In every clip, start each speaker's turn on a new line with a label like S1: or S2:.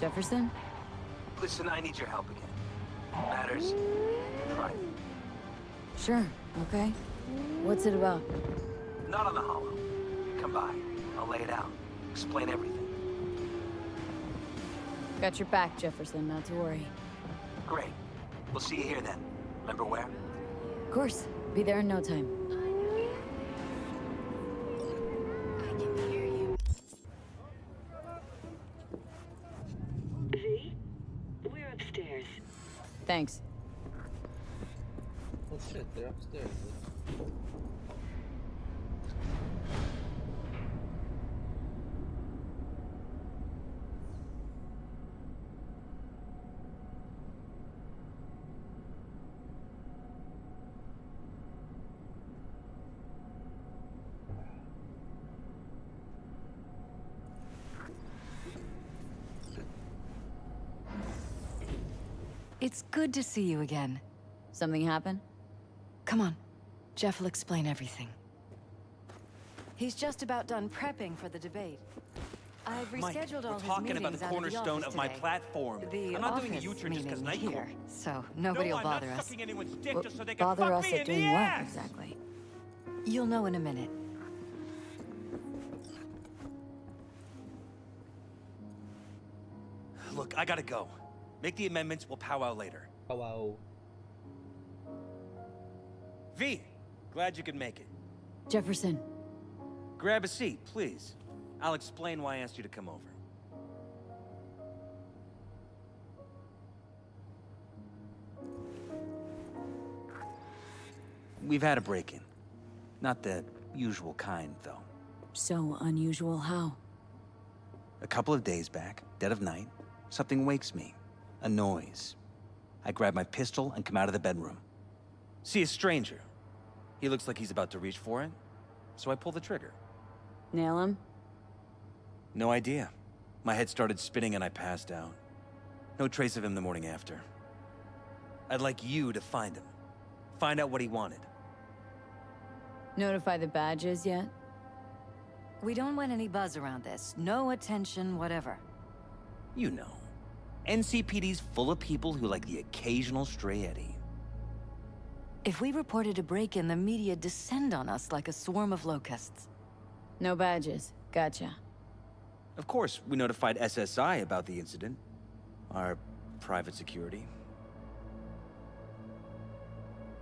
S1: Jefferson?
S2: Listen, I need your help again. Matters private.
S1: Sure, okay. What's it about?
S2: Not on the hollow. Come by. I'll lay it out. Explain everything.
S1: Got your back, Jefferson, not to worry.
S2: Great. We'll see you here then. Remember where?
S1: Of course. Be there in no time.
S3: I can hear you. V? We're upstairs.
S1: Thanks.
S4: Oh shit, they're upstairs.
S3: It's good to see you again.
S1: Something happen?
S3: Come on. Jeff will explain everything. He's just about done prepping for the debate. I've
S5: Mike,
S3: rescheduled all
S5: we're
S3: his
S5: talking
S3: meetings
S5: about the
S3: out
S5: cornerstone
S3: of
S5: of
S3: the
S5: my
S3: office today.
S5: platform.
S3: The
S5: I'm not doing a
S3: office
S5: U-turn just because
S3: meaning
S5: night
S3: here,
S5: court.
S3: so nobody will bother
S5: I'm not
S3: us.
S5: sucking anyone's dick just so they can
S1: Bother
S5: fuck
S1: us
S5: me
S1: at
S5: in the
S1: doing what,
S5: ass!
S1: exactly?
S3: You'll know in a minute.
S5: Look, I gotta go. Make the amendments, we'll powwow later.
S4: Oh wow.
S5: V, glad you could make it.
S1: Jefferson,
S5: Grab a seat, please. I'll explain why I asked you to come over. We've had a break-in. Not the usual kind, though.
S1: so unusual how?
S5: A couple of days back, dead of night, something wakes me. A noise. I grab my pistol and come out of the bedroom. See a stranger. He looks like he's about to reach for it, so I pull the trigger.
S1: Nail him?
S5: No idea. My head started spinning and I passed out. No trace of him the morning after. I'd like you to find him. Find out what he wanted.
S1: Notify the badges yet?
S3: We don't want any buzz around this. No attention, whatever.
S5: You know. NCPD's full of people who like the occasional stray Eddie.
S3: If we reported a break-in, the media descend on us like a swarm of locusts.
S1: No badges. Gotcha.
S5: Of course, we notified SSI about the incident. Our private security.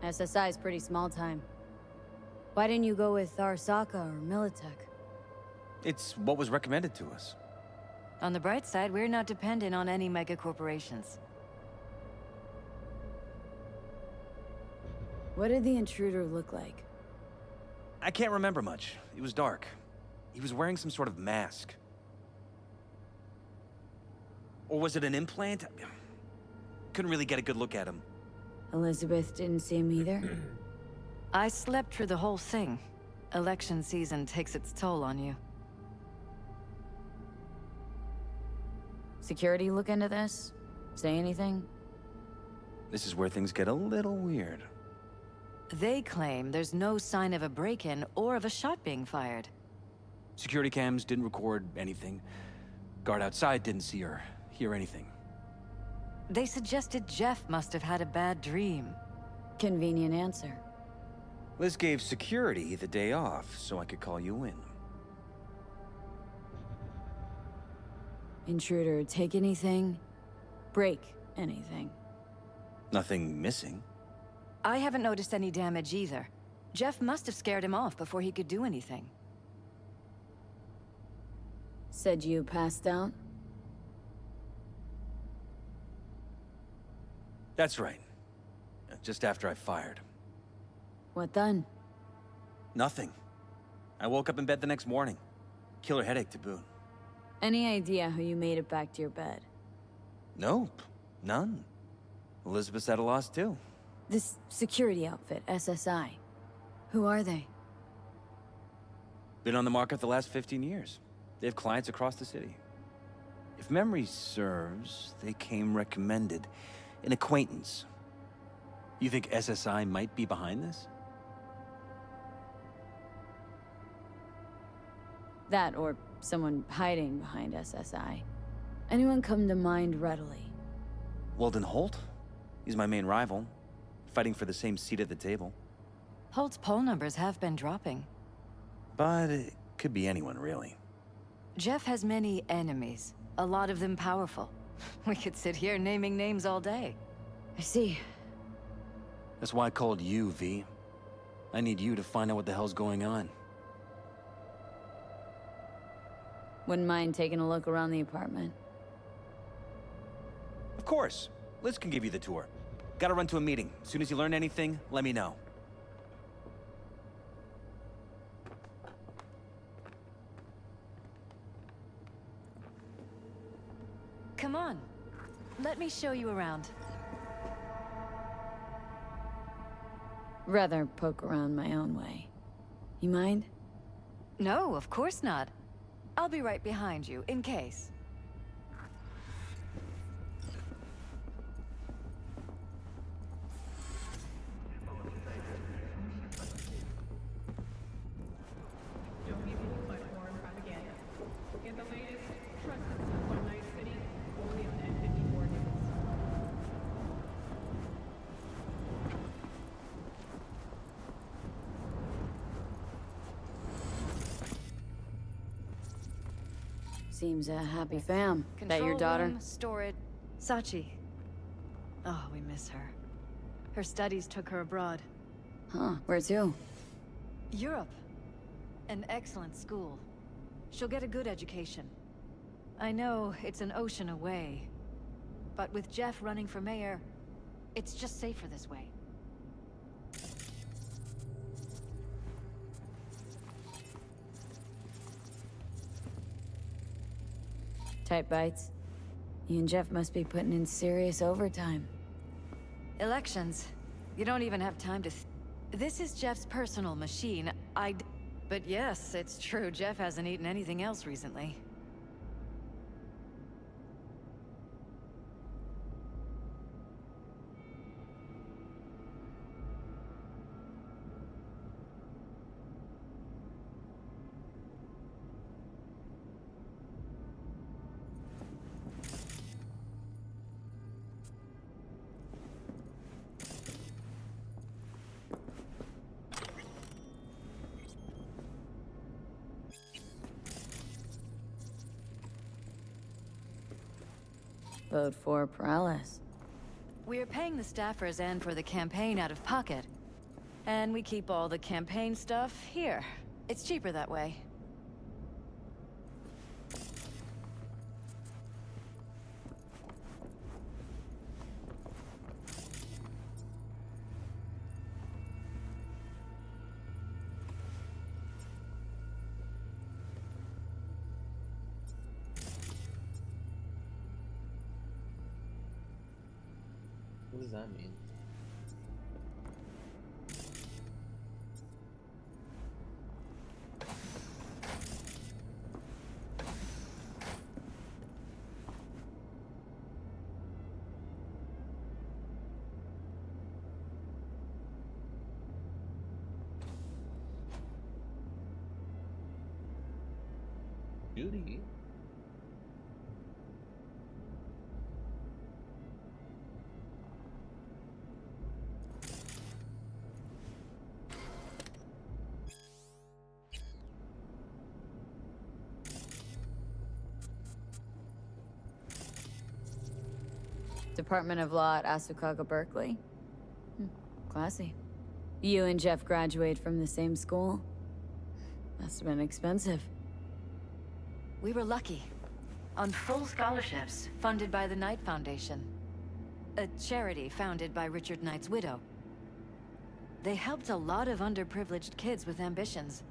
S1: SSI's pretty small time. Why didn't you go with Arasaka or Militech?
S5: It's what was recommended to us.
S3: On the bright side, we're not dependent on any mega corporations.
S1: What did the intruder look like?
S5: I can't remember much. It was dark. He was wearing some sort of mask. Or was it an implant? Couldn't really get a good look at him.
S1: Elizabeth didn't see him either?
S3: I slept through the whole thing. Election season takes its toll on you.
S1: Security look into this? Say anything?
S5: This is where things get a little weird.
S3: They claim there's no sign of a break-in or of a shot being fired.
S5: Security cams didn't record anything. Guard outside didn't see or hear anything.
S3: They suggested Jeff must have had a bad dream.
S1: Convenient answer.
S5: Liz gave security the day off so I could call you in.
S1: Intruder take anything? Break anything?
S5: Nothing missing.
S3: I haven't noticed any damage either. Jeff must have scared him off before he could do anything.
S1: Said you passed out?
S5: That's right. Just after I fired.
S1: What then?
S5: Nothing. I woke up in bed the next morning. Killer headache to boot.
S1: Any idea how you made it back to your bed?
S5: Nope. None. Elizabeth's at a loss too.
S1: This security outfit, SSI. Who are they?
S5: Been on the market the last 15 years. They have clients across the city. If memory serves, they came recommended. An acquaintance. You think SSI might be behind this?
S1: That or someone hiding behind SSI. Anyone come to mind readily?
S5: Weldon Holt? He's my main rival, fighting for the same seat at the table.
S3: Holt's poll numbers have been dropping.
S5: But it could be anyone, really.
S3: Jeff has many enemies, a lot of them powerful. We could sit here naming names all day.
S1: I see.
S5: That's why I called you, V. I need you to find out what the hell's going on.
S1: Wouldn't mind taking a look around the apartment.
S5: Of course. Liz can give you the tour. Gotta run to a meeting. As soon as you learn anything, let me know.
S3: Come on. Let me show you around.
S1: Rather poke around my own way. You mind?
S3: No, of course not. I'll be right behind you, in case.
S4: Don't give any but foreign propaganda. Get the latest, trusted One Night City, only on N54 News.
S1: Seems a happy fam. That your
S3: Control
S1: daughter?
S3: room, storage. Sachi. Oh, we miss her. Her studies took her abroad.
S1: Huh, where to?
S3: Europe. An excellent school. She'll get a good education. I know it's an ocean away, but with Jeff running for mayor, it's just safer this way.
S1: Tight bites. You and Jeff must be putting in serious overtime.
S3: Elections. You don't even have time to This is Jeff's personal machine. But yes, it's true, Jeff hasn't eaten anything else recently.
S1: Vote for Paralysis.
S3: We're paying the staffers and for the campaign out of pocket. And we keep all the campaign stuff here. It's cheaper that way.
S6: What does that mean? Judy?
S1: Department of Law at Asukaga Berkeley. Classy. You and Jeff graduate from the same school? Must have been expensive.
S3: We were lucky. On full scholarships, funded by the Knight Foundation. A charity founded by Richard Knight's widow. They helped a lot of underprivileged kids with ambitions.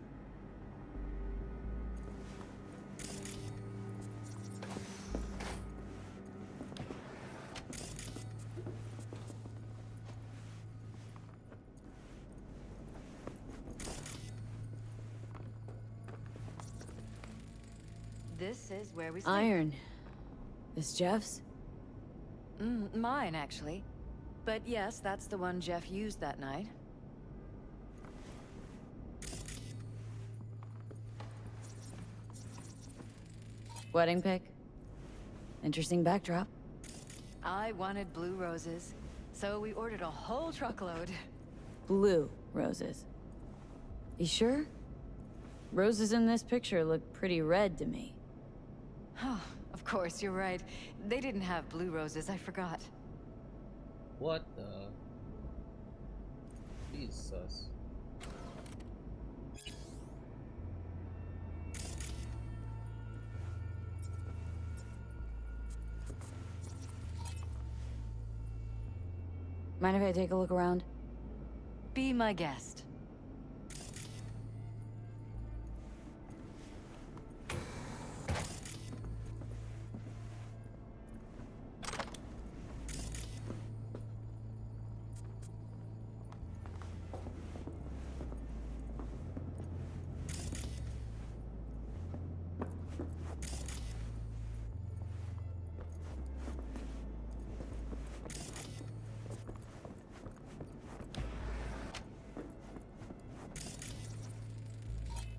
S3: This is where we sleep.
S1: Iron. This Jeff's?
S3: Mine, actually. But yes, that's the one Jeff used that night.
S1: Wedding pic? Interesting backdrop.
S3: I wanted blue roses, so we ordered a whole truckload.
S1: Blue roses. You sure? Roses in this picture look pretty red to me.
S3: Oh, of course, you're right. They didn't have blue roses, I forgot.
S6: What the? He's sus.
S1: Mind if I take a look around?
S3: Be my guest.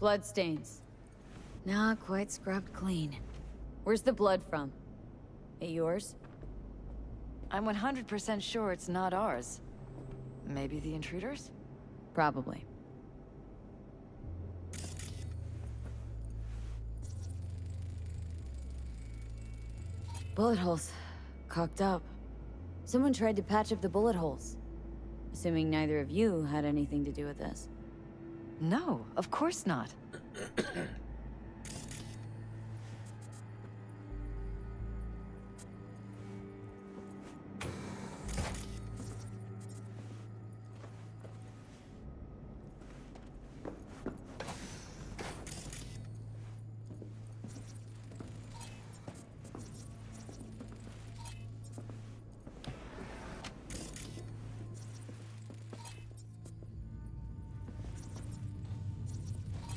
S1: Bloodstains. Not quite scrubbed clean. Where's the blood from? It yours?
S3: I'm 100% sure it's not ours. Maybe the intruders?
S1: Probably. Bullet holes. Cocked up. Someone tried to patch up the bullet holes. Assuming neither of you had anything to do with this.
S3: No, of course not.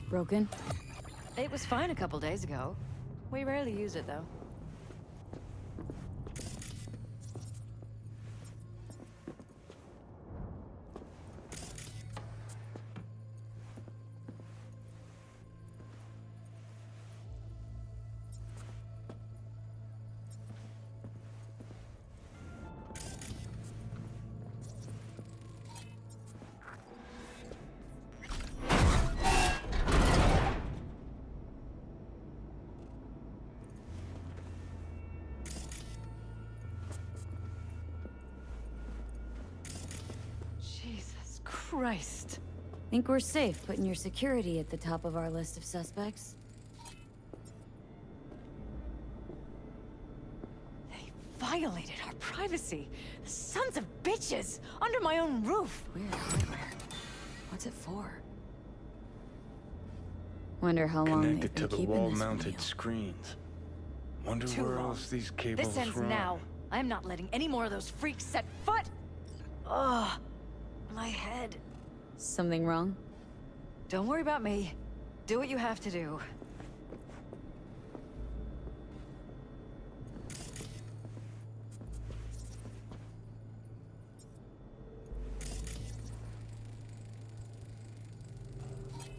S1: Broken?
S3: It was fine a couple days ago. We rarely use it, though. Jesus Christ.
S1: Think we're safe putting your security at the top of our list of suspects?
S3: They violated our privacy. Sons of bitches! Under my own roof!
S1: Weird hardware. What's it for? Wonder how long they've
S7: Connected
S1: been
S7: to the
S1: keeping this from
S7: wall-mounted
S1: you.
S7: screens. Wonder
S3: Too
S7: where
S3: long.
S7: else these cables
S3: This ends
S7: run.
S3: now. I'm not letting any more of those freaks set foot! Ugh. My head.
S1: Something wrong?
S3: Don't worry about me. Do what you have to do.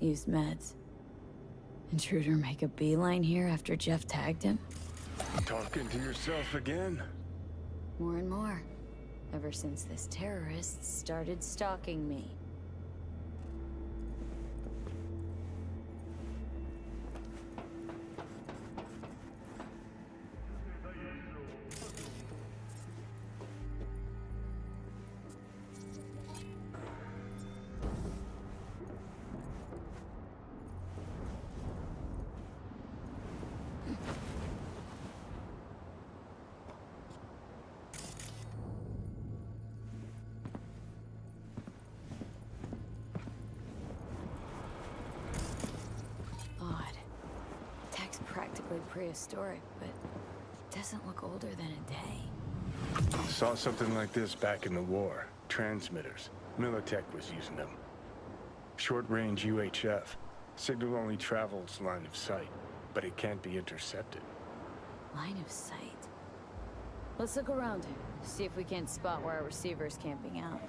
S1: Use meds. Intruder make a beeline here after Jeff tagged him?
S7: Talking to yourself again?
S1: More and more. Ever since this terrorist started stalking me. Practically prehistoric, but doesn't look older than a day.
S7: Saw something like this back in the war. Transmitters. Militech was using them. Short-range UHF. Signal only travels line of sight, but it can't be intercepted.
S1: Line of sight. Let's look around, see if we can't spot where our receiver's camping out.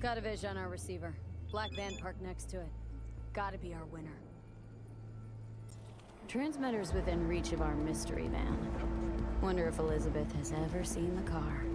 S1: Got a vision on our receiver. Black van parked next to it. Gotta be our winner. Transmitter's within reach of our mystery van. Wonder if Elizabeth has ever seen the car.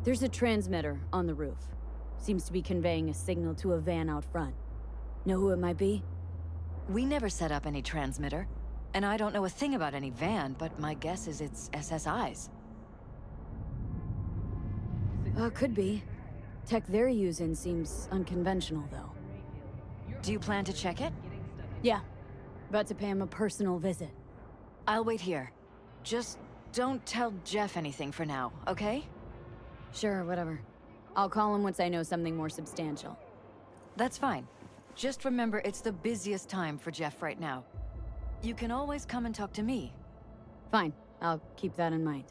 S1: There's a transmitter on the roof. Seems to be conveying a signal to a van out front. Know who it might be?
S3: We never set up any transmitter, and I don't know a thing about any van, but my guess is it's SSI's.
S1: Could be. Tech they're using seems unconventional, though.
S3: Do you plan to check it?
S1: Yeah. About to pay him a personal visit.
S3: I'll wait here. Just don't tell Jeff anything for now, okay?
S1: Sure, whatever. I'll call him once I know something more substantial.
S3: That's fine. Just remember it's the busiest time for Jeff right now. You can always come and talk to me.
S1: Fine. I'll keep that in mind.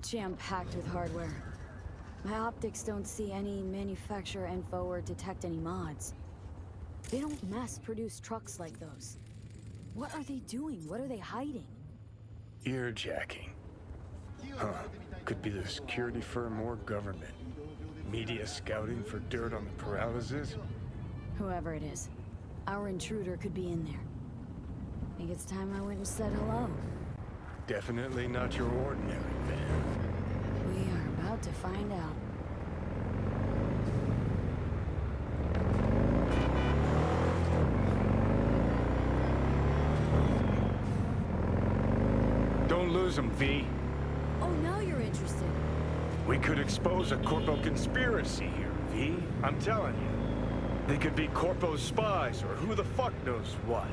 S1: Jam-packed with hardware. My optics don't see any manufacturer info or detect any mods. They don't mass-produce trucks like those. What are they doing? What are they hiding?
S7: Earjacking. Huh. Could be the security firm or government. Media scouting for dirt on the paralysis?
S1: Whoever it is, our intruder could be in there. Think it's time I went and said hello.
S7: Definitely not your ordinary van.
S1: We are about to find out.
S7: Don't lose them, V.
S1: Oh, now you're interested.
S7: We could expose a Corpo conspiracy here, V. I'm telling you. They could be Corpo's spies, or who the fuck knows what.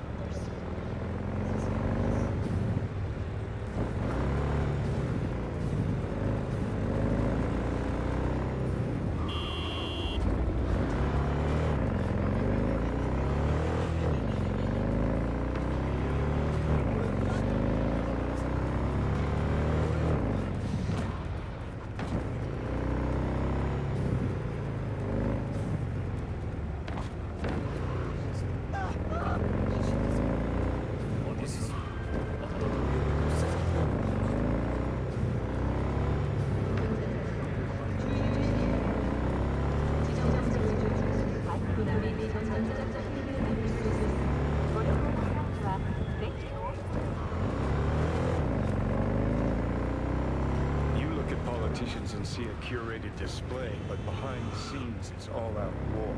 S7: And see a curated display, but behind the scenes it's all-out war.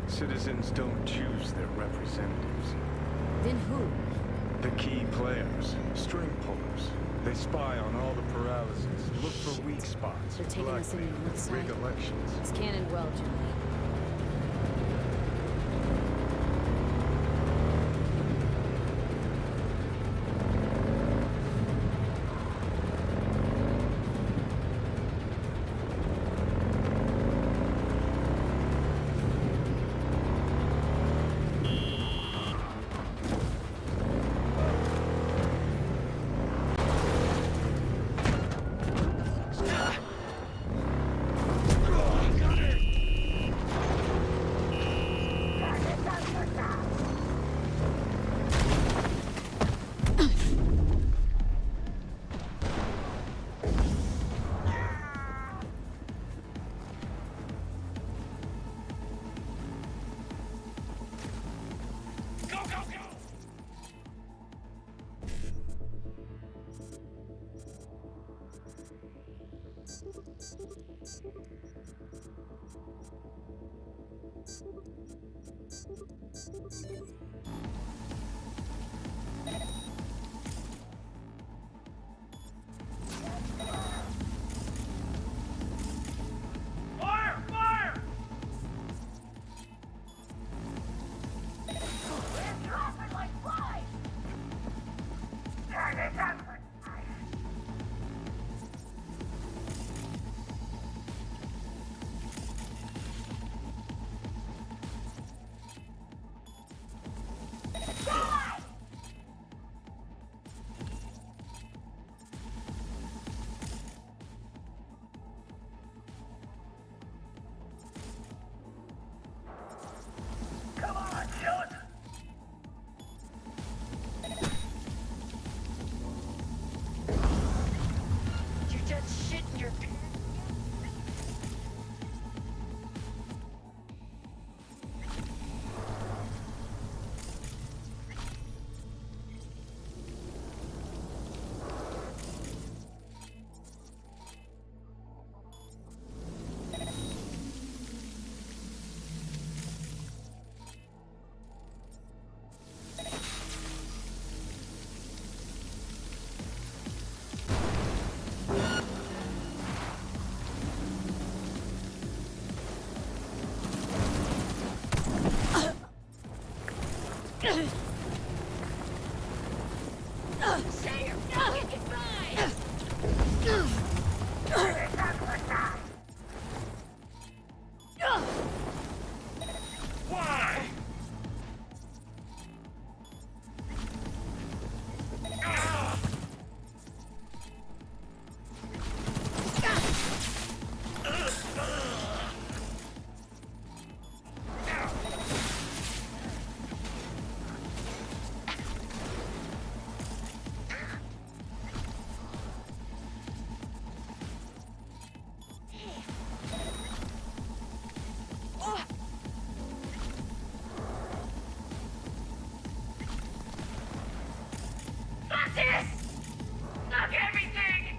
S7: Citizens don't choose their representatives.
S1: Then who?
S7: The key players, string pullers. They spy on all the paralysis, look for weak spots.
S1: They're taking us in the
S7: blackmail,
S1: left side.
S7: rig elections.
S1: It's cannon well, Johnny.
S3: You just shit in your pants. Say your fucking goodbye!
S7: Why?
S3: Fuck this! Fuck everything!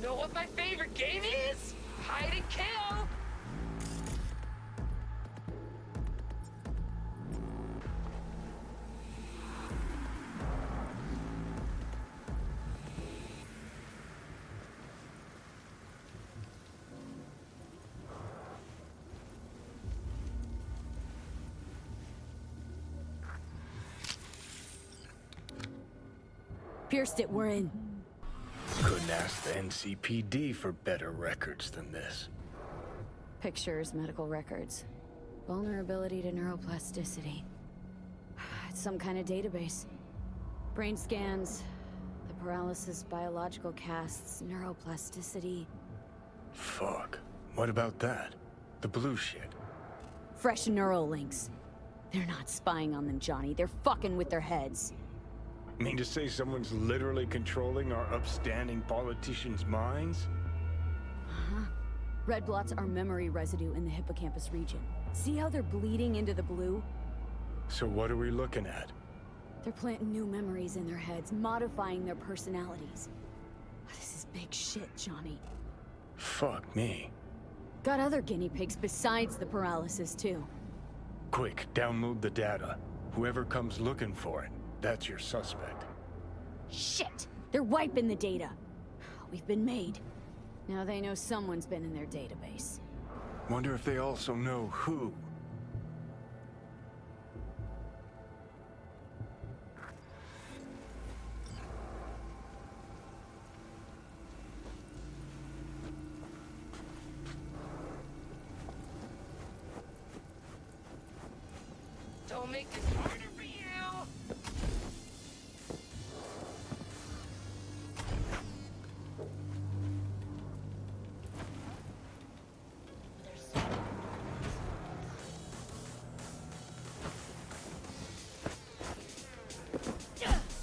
S8: Know what my favorite game is? Hide and kill!
S1: Pierced it, we're in.
S7: Couldn't ask the NCPD for better records than this.
S1: Pictures, medical records. Vulnerability to neuroplasticity. It's some kind of database. Brain scans, the paralysis, biological casts, neuroplasticity.
S7: Fuck. What about that? The blue shit.
S1: Fresh neural links. They're not spying on them, Johnny. They're fucking with their heads.
S7: Mean to say someone's literally controlling our upstanding politicians' minds?
S1: Uh-huh. Red blots are memory residue in the hippocampus region. See how they're bleeding into the blue?
S7: So what are we looking at?
S1: They're planting new memories in their heads, modifying their personalities. This is big shit, Johnny.
S7: Fuck me.
S1: Got other guinea pigs besides the paralysis, too.
S7: Quick, download the data. Whoever comes looking for it, that's your suspect.
S1: Shit! They're wiping the data. We've been made. Now they know someone's been in their database.
S7: Wonder if they also know who.
S8: Don't make this harder for you!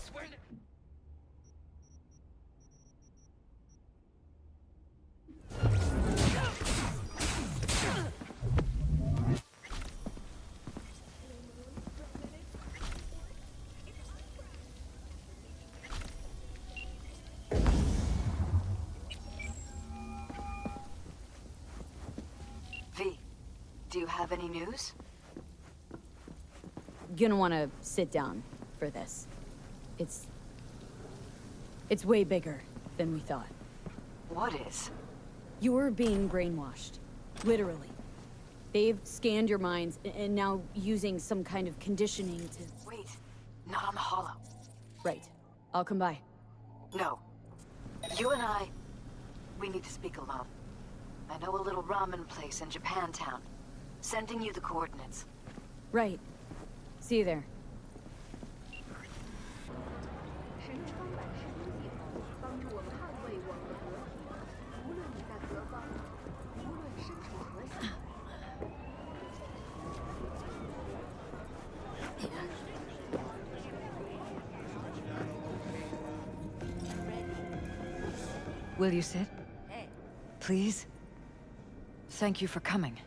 S8: Swear to...
S3: V, do you have any news?
S1: Gonna wanna sit down for this. It's way bigger than we thought.
S3: What is?
S1: You're being brainwashed. Literally. They've scanned your minds and now using some kind of conditioning to...
S3: Wait, not on the Hollow.
S1: Right. I'll come by.
S3: No. You and we need to speak alone. I know a little ramen place in Japantown. Sending you the coordinates.
S1: Right. See you there.
S3: Will you sit? Please? Thank you for coming.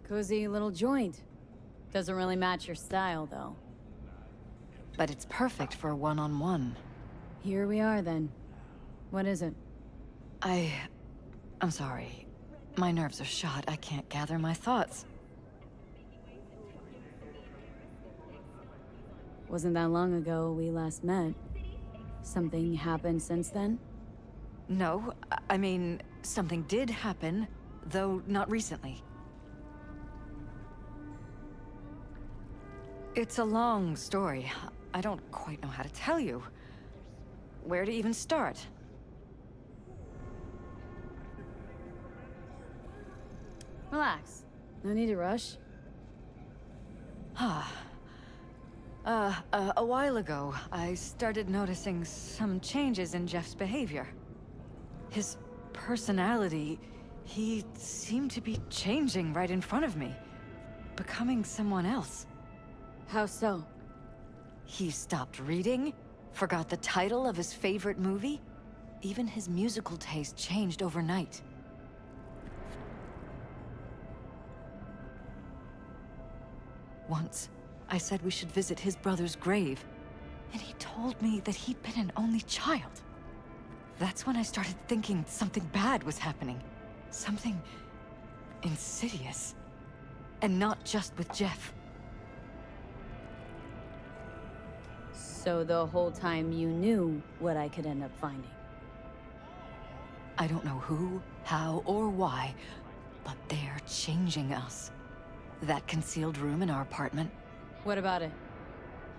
S1: Cozy little joint. Doesn't really match your style, though.
S3: But it's perfect for a one-on-one.
S1: Here we are, then. What is it?
S3: I'm sorry. My nerves are shot. I can't gather my thoughts.
S1: Wasn't that long ago we last met. Something happened since then?
S3: No, I mean, something did happen, though not recently. It's a long story. I don't quite know how to tell you. Where to even start?
S1: Relax. No need to rush.
S3: A while ago, I started noticing some changes in Jeff's behavior. His personality, he seemed to be changing right in front of me. Becoming someone else.
S1: How so?
S3: He stopped reading, forgot the title of his favorite movie. Even his musical taste changed overnight. Once, I said we should visit his brother's grave, and he told me that he'd been an only child. That's when I started thinking something bad was happening. Something insidious. And not just with Jeff.
S1: So the whole time you knew what I could end up finding?
S3: I don't know who, how, or why, but they're changing us. That concealed room in our apartment,
S1: What about it?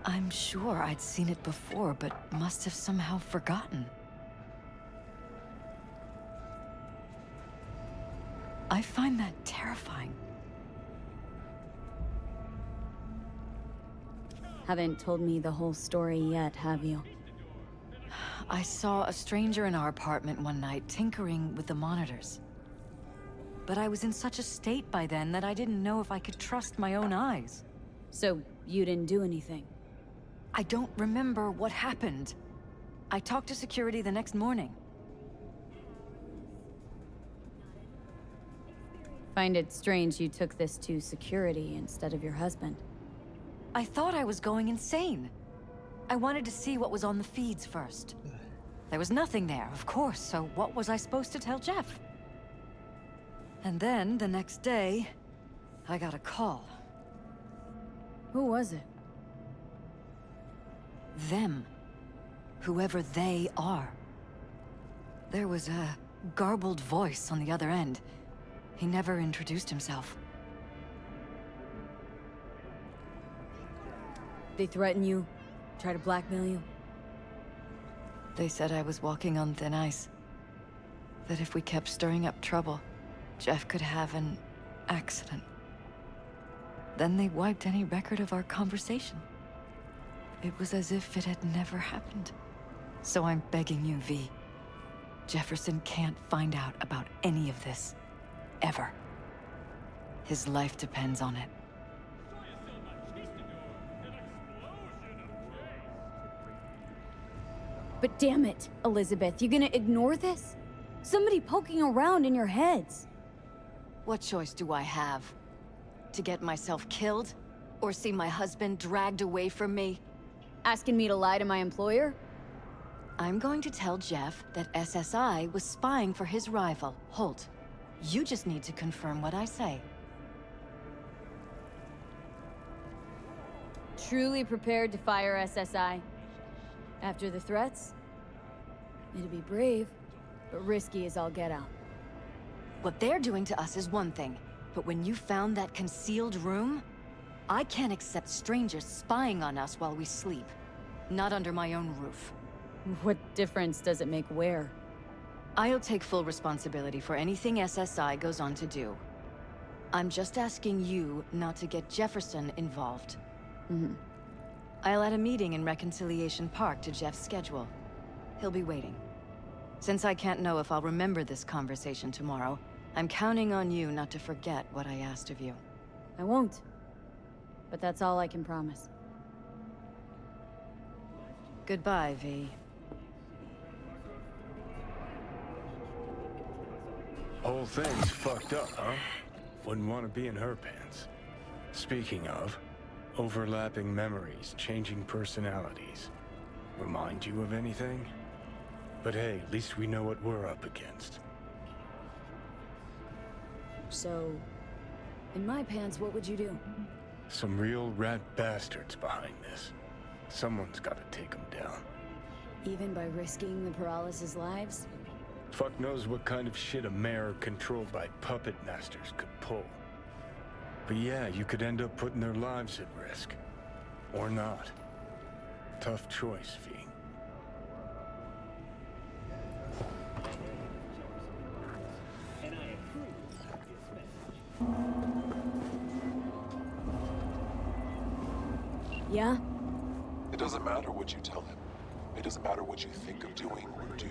S3: I'm sure I'd seen it before, but must have somehow forgotten. I find that terrifying.
S1: Haven't told me the whole story yet, have you?
S3: I saw a stranger in our apartment one night tinkering with the monitors. But I was in such a state by then that I didn't know if I could trust my own eyes.
S1: So, you didn't do anything?
S3: I don't remember what happened. I talked to security the next morning.
S1: Find it strange you took this to security instead of your husband.
S3: I thought I was going insane. I wanted to see what was on the feeds first. There was nothing there, of course, so what was I supposed to tell Jeff? And then, the next day, I got a call.
S1: Who was it?
S3: Them. Whoever they are. There was a garbled voice on the other end. He never introduced himself.
S1: They threaten you? Try to blackmail you?
S3: They said I was walking on thin ice. That if we kept stirring up trouble, Jeff could have an accident. Then they wiped any record of our conversation. It was as if it had never happened. So I'm begging you, V. Jefferson can't find out about any of this. Ever. His life depends on it.
S1: But damn it, Elizabeth, you gonna ignore this? Somebody poking around in your heads.
S3: What choice do I have? To get myself killed? Or see my husband dragged away from me?
S1: Asking me to lie to my employer?
S3: I'm going to tell Jeff that SSI was spying for his rival, Holt. You just need to confirm what I say.
S1: Truly prepared to fire SSI? After the threats? It'd be brave, but risky as all get out.
S3: What they're doing to us is one thing, but when you found that concealed room, I can't accept strangers spying on us while we sleep. Not under my own roof.
S1: What difference does it make where?
S3: I'll take full responsibility for anything SSI goes on to do. I'm just asking you not to get Jefferson involved. I'll add a meeting in Reconciliation Park to Jeff's schedule. He'll be waiting. Since I can't know if I'll remember this conversation tomorrow, I'm counting on you not to forget what I asked of you.
S1: I won't. But that's all I can promise.
S3: Goodbye, V.
S7: Whole thing's fucked up, huh? Wouldn't want to be in her pants. Speaking of, overlapping memories, changing personalities. Remind you of anything? But hey, at least we know what we're up against.
S1: So, in my pants, what would you do?
S7: Some real rat bastards behind this. Someone's gotta take them down.
S1: Even by risking the paralysis' lives?
S7: Fuck knows what kind of shit a mayor controlled by puppet masters could pull. But yeah, you could end up putting their lives at risk. Or not. Tough choice, V.
S1: Yeah?
S9: It doesn't matter what you tell him. It doesn't matter what you think of doing or do.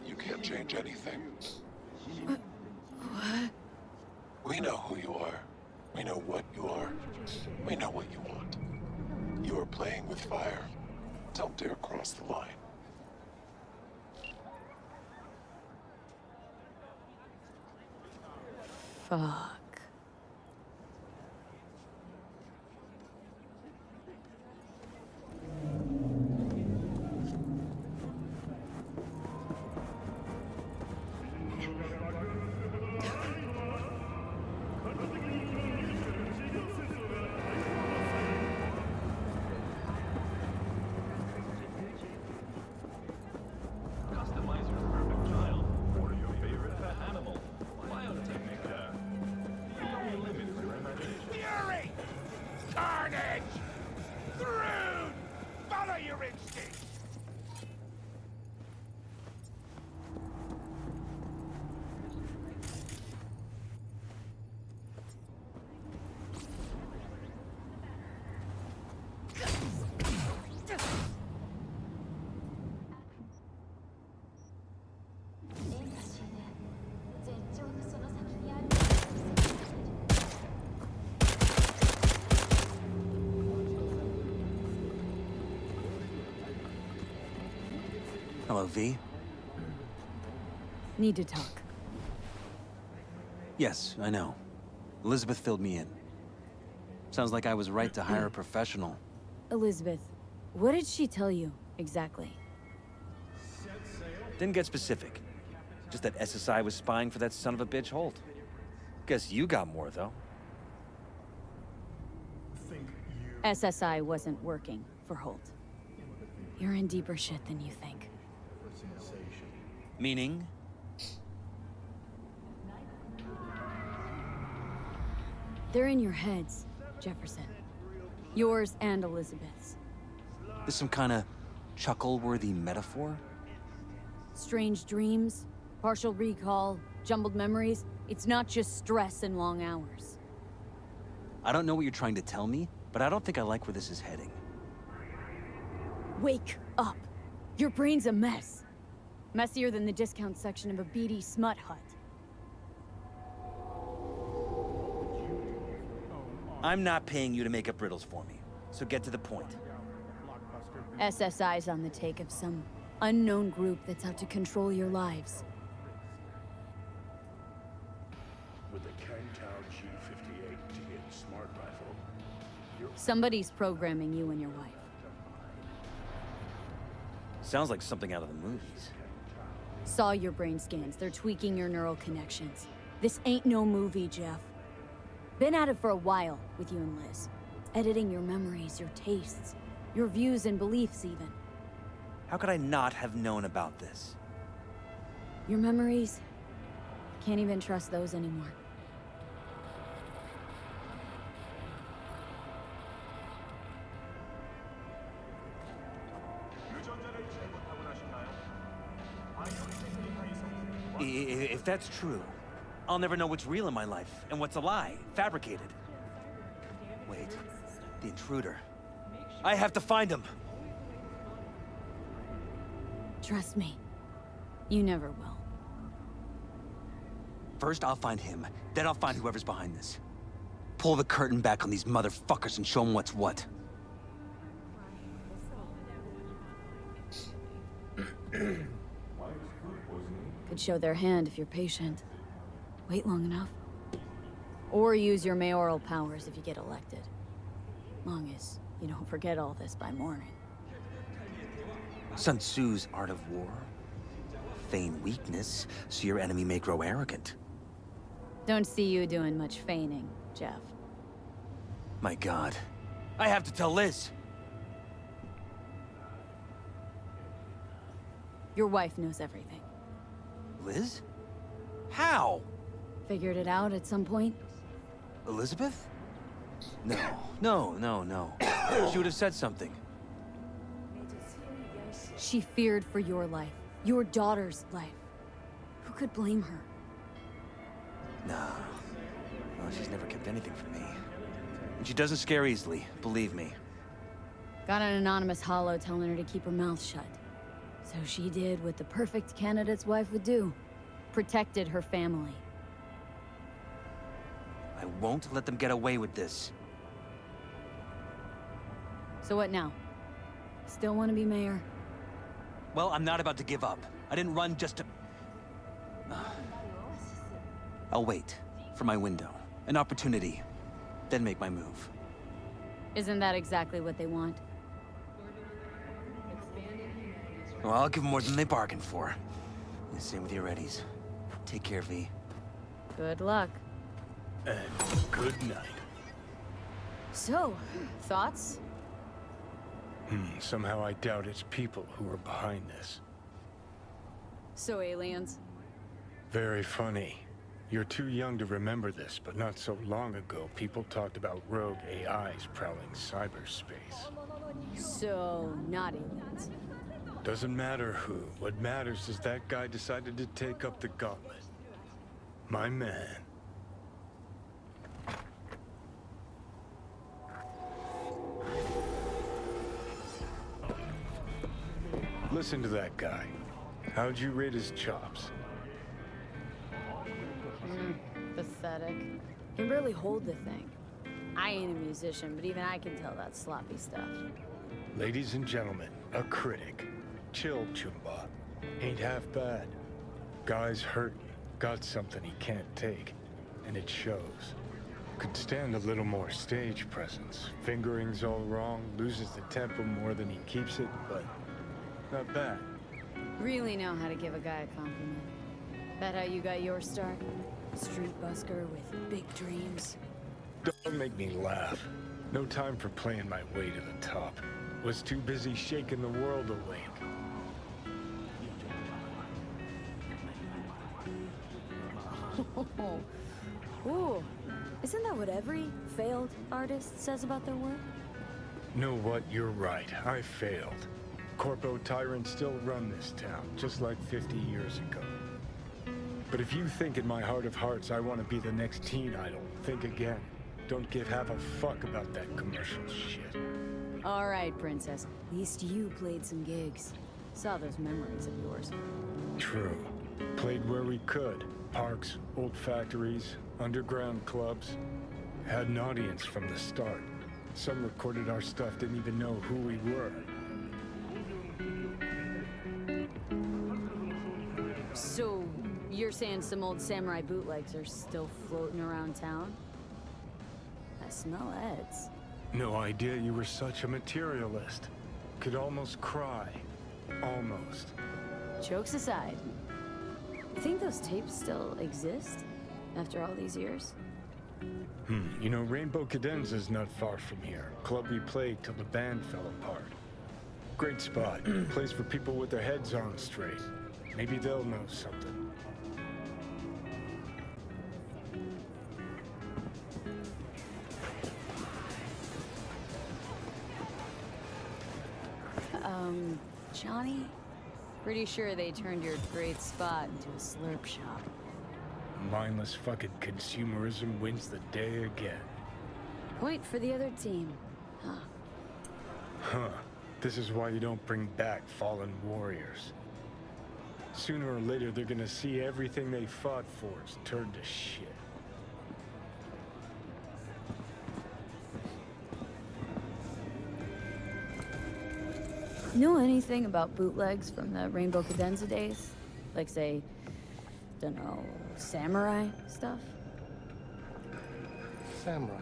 S9: You can't change anything.
S1: What?
S9: We know who you are. We know what you are. We know what you want. You are playing with fire. Don't dare cross the line.
S1: Fuck.
S2: Customize your perfect child. Order your favorite pet animal. Biotechnica.
S5: Hello, V.
S1: Need to talk.
S5: Yes, I know. Elizabeth filled me in. Sounds like I was right to hire a professional.
S1: Elizabeth, what did she tell you, exactly?
S5: Didn't get specific. Just that SSI was spying for that son of a bitch Holt. Guess you got more, though.
S1: SSI wasn't working for Holt. You're in deeper shit than you think.
S5: Meaning?
S1: They're in your heads, Jefferson. Yours and Elizabeth's.
S5: This some kind of chuckle-worthy metaphor?
S1: Strange dreams, partial recall, jumbled memories. It's not just stress and long hours.
S5: I don't know what you're trying to tell me, but I don't think I like where this is heading.
S1: Wake up! Your brain's a mess. Messier than the discount section of a beady smut hut.
S5: I'm not paying you to make up riddles for me, so get to the point.
S1: SSI's on the take of some unknown group that's out to control your lives.
S7: With a Kangtao G58 TN smart rifle.
S1: Somebody's programming you and your wife.
S5: Sounds like something out of the movies.
S1: Saw your brain scans. They're tweaking your neural connections. This ain't no movie, Jeff. Been at it for a while with you and Liz. Editing your memories, your tastes, your views and beliefs even.
S5: How could I not have known about this?
S1: Your memories? Can't even trust those anymore.
S5: If that's true, I'll never know what's real in my life and what's a lie, fabricated. Wait, the intruder. I have to find him.
S1: Trust me, you never will.
S5: First, I'll find him. Then I'll find whoever's behind this. Pull the curtain back on these motherfuckers and show them what's what.
S1: Could show their hand if you're patient. Wait long enough. Or use your mayoral powers if you get elected. Long as you don't forget all this by morning.
S5: Sun Tzu's art of war. Feign weakness, so your enemy may grow arrogant.
S1: Don't see you doing much feigning, Jeff.
S5: My God. I have to tell Liz!
S1: Your wife knows everything.
S5: Liz? How?
S1: Figured it out at some point?
S5: Elizabeth? No. No. She would have said something.
S1: She feared for your life. Your daughter's life. Who could blame her?
S5: No. Well, she's never kept anything from me. And she doesn't scare easily, believe me.
S1: Got an anonymous holo telling her to keep her mouth shut. So she did what the perfect candidate's wife would do. Protected her family.
S5: I won't let them get away with this.
S1: So what now? Still want to be mayor?
S5: Well, I'm not about to give up. I didn't run just to... I'll wait for my window. An opportunity. Then make my move.
S1: Isn't that exactly what they want?
S5: Well, I'll give them more than they bargained for. And same with your readies. Take care, V.
S1: Good luck.
S7: And good night.
S1: So, thoughts?
S7: Somehow I doubt it's people who are behind this.
S1: So aliens?
S7: Very funny. You're too young to remember this, but not so long ago, people talked about rogue AIs prowling cyberspace.
S1: So, not aliens.
S7: Doesn't matter who. What matters is that guy decided to take up the gauntlet. My man. Listen to that guy. How'd you rate his chops?
S1: Pathetic. Can barely hold the thing. I ain't a musician, but even I can tell that's sloppy stuff.
S7: Ladies and gentlemen, a critic. Chill, Chumba. Ain't half bad. Guy's hurting, got something he can't take, and it shows. Could stand a little more stage presence. Fingering's all wrong, loses the tempo more than he keeps it, but not bad.
S1: Really know how to give a guy a compliment. That how you got your start? Street busker with big dreams.
S7: Don't make me laugh. No time for playing my way to the top. Was too busy shaking the world awake.
S1: Ooh, isn't that what every failed artist says about their work?
S7: Know what? You're right. I failed. Corpo tyrants still run this town, just like 50 years ago. But if you think in my heart of hearts I want to be the next teen idol, think again. Don't give half a fuck about that commercial shit.
S1: All right, princess. At least you played some gigs. Saw those memories of yours.
S7: True. Played where we could. Parks, old factories, underground clubs. Had an audience from the start. Some recorded our stuff, didn't even know who we were.
S1: So, you're saying some old samurai bootlegs are still floating around town? I smell Eds.
S7: No idea you were such a materialist. Could almost cry. Almost.
S1: Jokes aside, you think those tapes still exist after all these years?
S7: You know, Rainbow Cadenza's not far from here. Club we played till the band fell apart. Great spot. Place for people with their heads on straight. Maybe they'll know something.
S1: Johnny? Pretty sure they turned your great spot into a slurp shop.
S7: Mindless fucking consumerism wins the day again.
S1: Point for the other team.
S7: Huh. This is why you don't bring back fallen warriors. Sooner or later, they're gonna see everything they fought for is turned to shit.
S1: Know anything about bootlegs from the Rainbow Cadenza days? Like, say, dunno, samurai stuff?
S10: Samurai.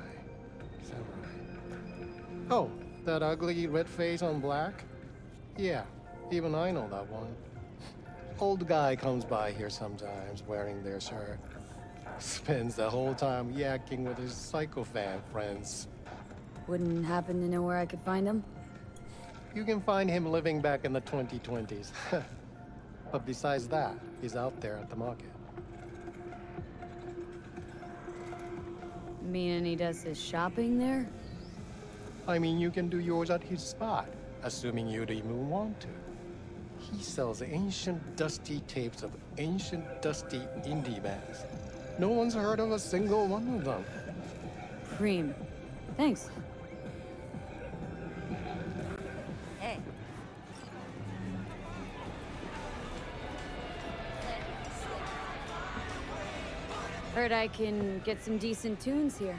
S10: Oh, that ugly red face on black? Yeah, even I know that one. Old guy comes by here sometimes wearing their shirt. Spends the whole time yakking with his psychofan friends.
S1: Wouldn't happen to know where I could find him?
S10: You can find him living back in the 2020s. But besides that, he's out there at the market.
S1: Meaning he does his shopping there?
S10: I mean, you can do yours at his spot, assuming you'd even want to. He sells ancient, dusty tapes of ancient, dusty indie bands. No one's heard of a single one of them.
S1: Preem. Thanks.
S3: Hey.
S1: Heard I can get some decent tunes here.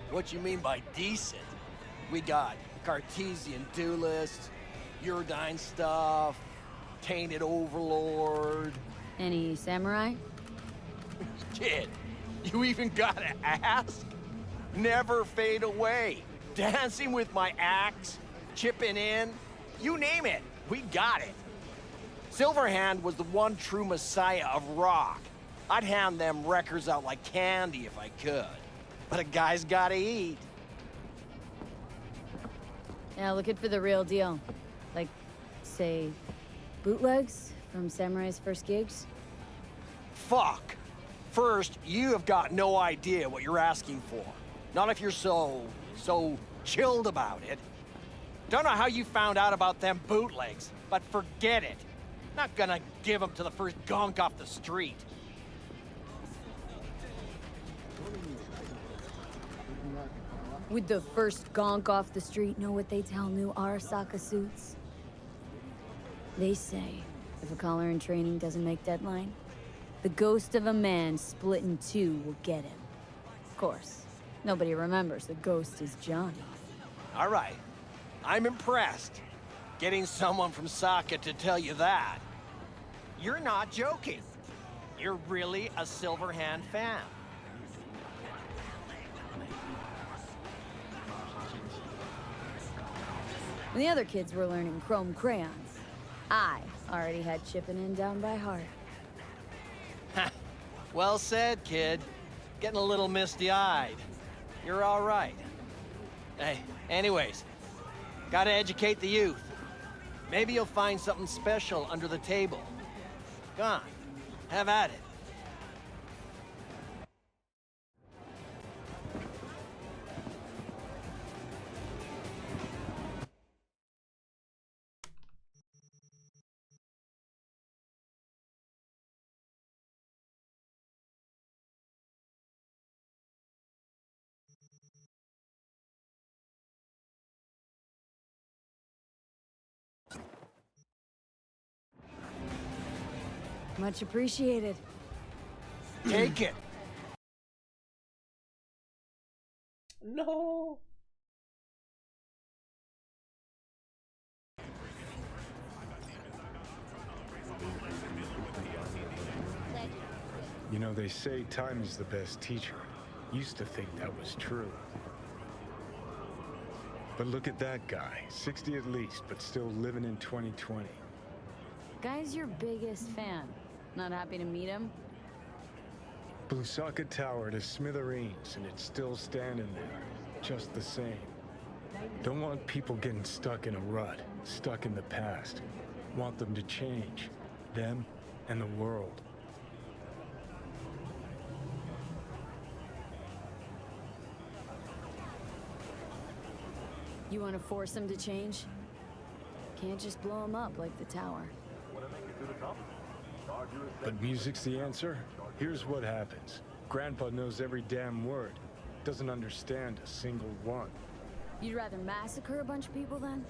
S11: What you mean by decent? We got Cartesian Duelists, Uridine stuff, Tainted Overlord.
S1: Any samurai?
S11: Kid, you even gotta ask? Never fade away. Dancing with my axe, chipping in, you name it, we got it. Silverhand was the one true messiah of rock. I'd hand them records out like candy if I could. But a guy's gotta eat.
S1: Yeah, looking for the real deal. Like, say, bootlegs from Samurai's first gigs?
S11: Fuck. First, you have got no idea what you're asking for. Not if you're so chilled about it. Don't know how you found out about them bootlegs, but forget it. Not gonna give them to the first gonk off the street.
S1: Would the first gonk off the street know what they tell new Arasaka suits? They say, if a caller in training doesn't make deadline, the ghost of a man split in two will get him. Of course, nobody remembers the ghost is Johnny.
S11: All right, I'm impressed. Getting someone from Sokka to tell you that. You're not joking. You're really a Silverhand fan.
S1: When the other kids were learning chrome crayons, I already had chipping in down by heart.
S11: Well said, kid. Getting a little misty-eyed. You're all right. Hey, anyways, gotta educate the youth. Maybe you'll find something special under the table. Go on, have at it.
S1: Much appreciated.
S11: Take it.
S6: No.
S7: You know, they say time is the best teacher. Used to think that was true. But look at that guy, 60 at least, but still living in 2020.
S1: Guy's your biggest fan. Not happy to meet him?
S7: Blew Sokka Tower to smithereens, and it's still standing there, just the same. Don't want people getting stuck in a rut, stuck in the past. Want them to change, them and the world.
S1: You want to force him to change? Can't just blow him up like the tower.
S7: But music's the answer? Here's what happens. Grandpa knows every damn word. Doesn't understand a single one.
S1: You'd rather massacre a bunch of people then?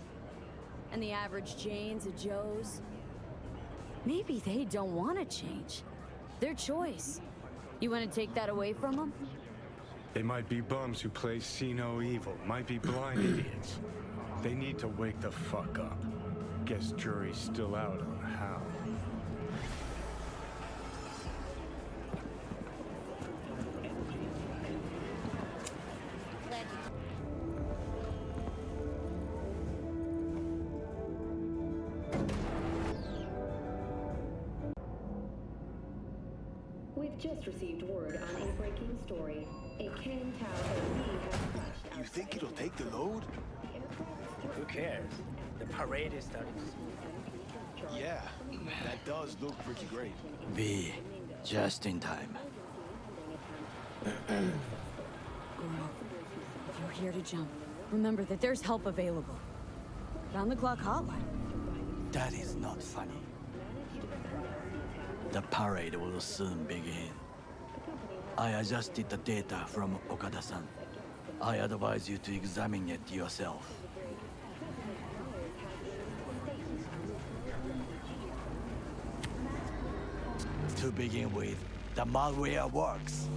S1: And the average Janes and Joes? Maybe they don't want to change. Their choice. You want to take that away from them?
S7: They might be bums who play see no evil, might be blind idiots. They need to wake the fuck up. Guess jury's still out on how.
S12: We've just received word on a breaking story. A Kang Tao has crashed.
S9: You think it'll take the load?
S13: Who cares? The parade is starting.
S9: Yeah, that does look pretty great.
S13: V, just in time.
S1: Girl, you're here to jump. Remember that there's help available. Round-the-clock hotline.
S13: That is not funny. The parade will soon begin. I adjusted the data from Okada-san. I advise you to examine it yourself. To begin with, the malware works.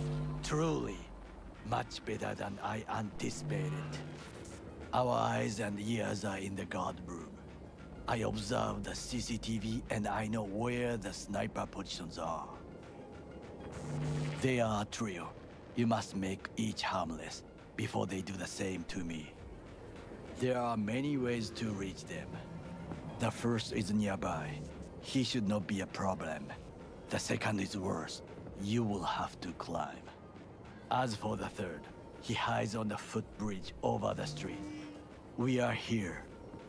S13: Truly, much better than I anticipated. Our eyes and ears are in the guard room. I observed the CCTV and I know where the sniper positions are. They are a trio. You must make each harmless before they do the same to me. There are many ways to reach them. The first is nearby. He should not be a problem. The second is worse. You will have to climb. As for the third, he hides on the footbridge over the street. We are here.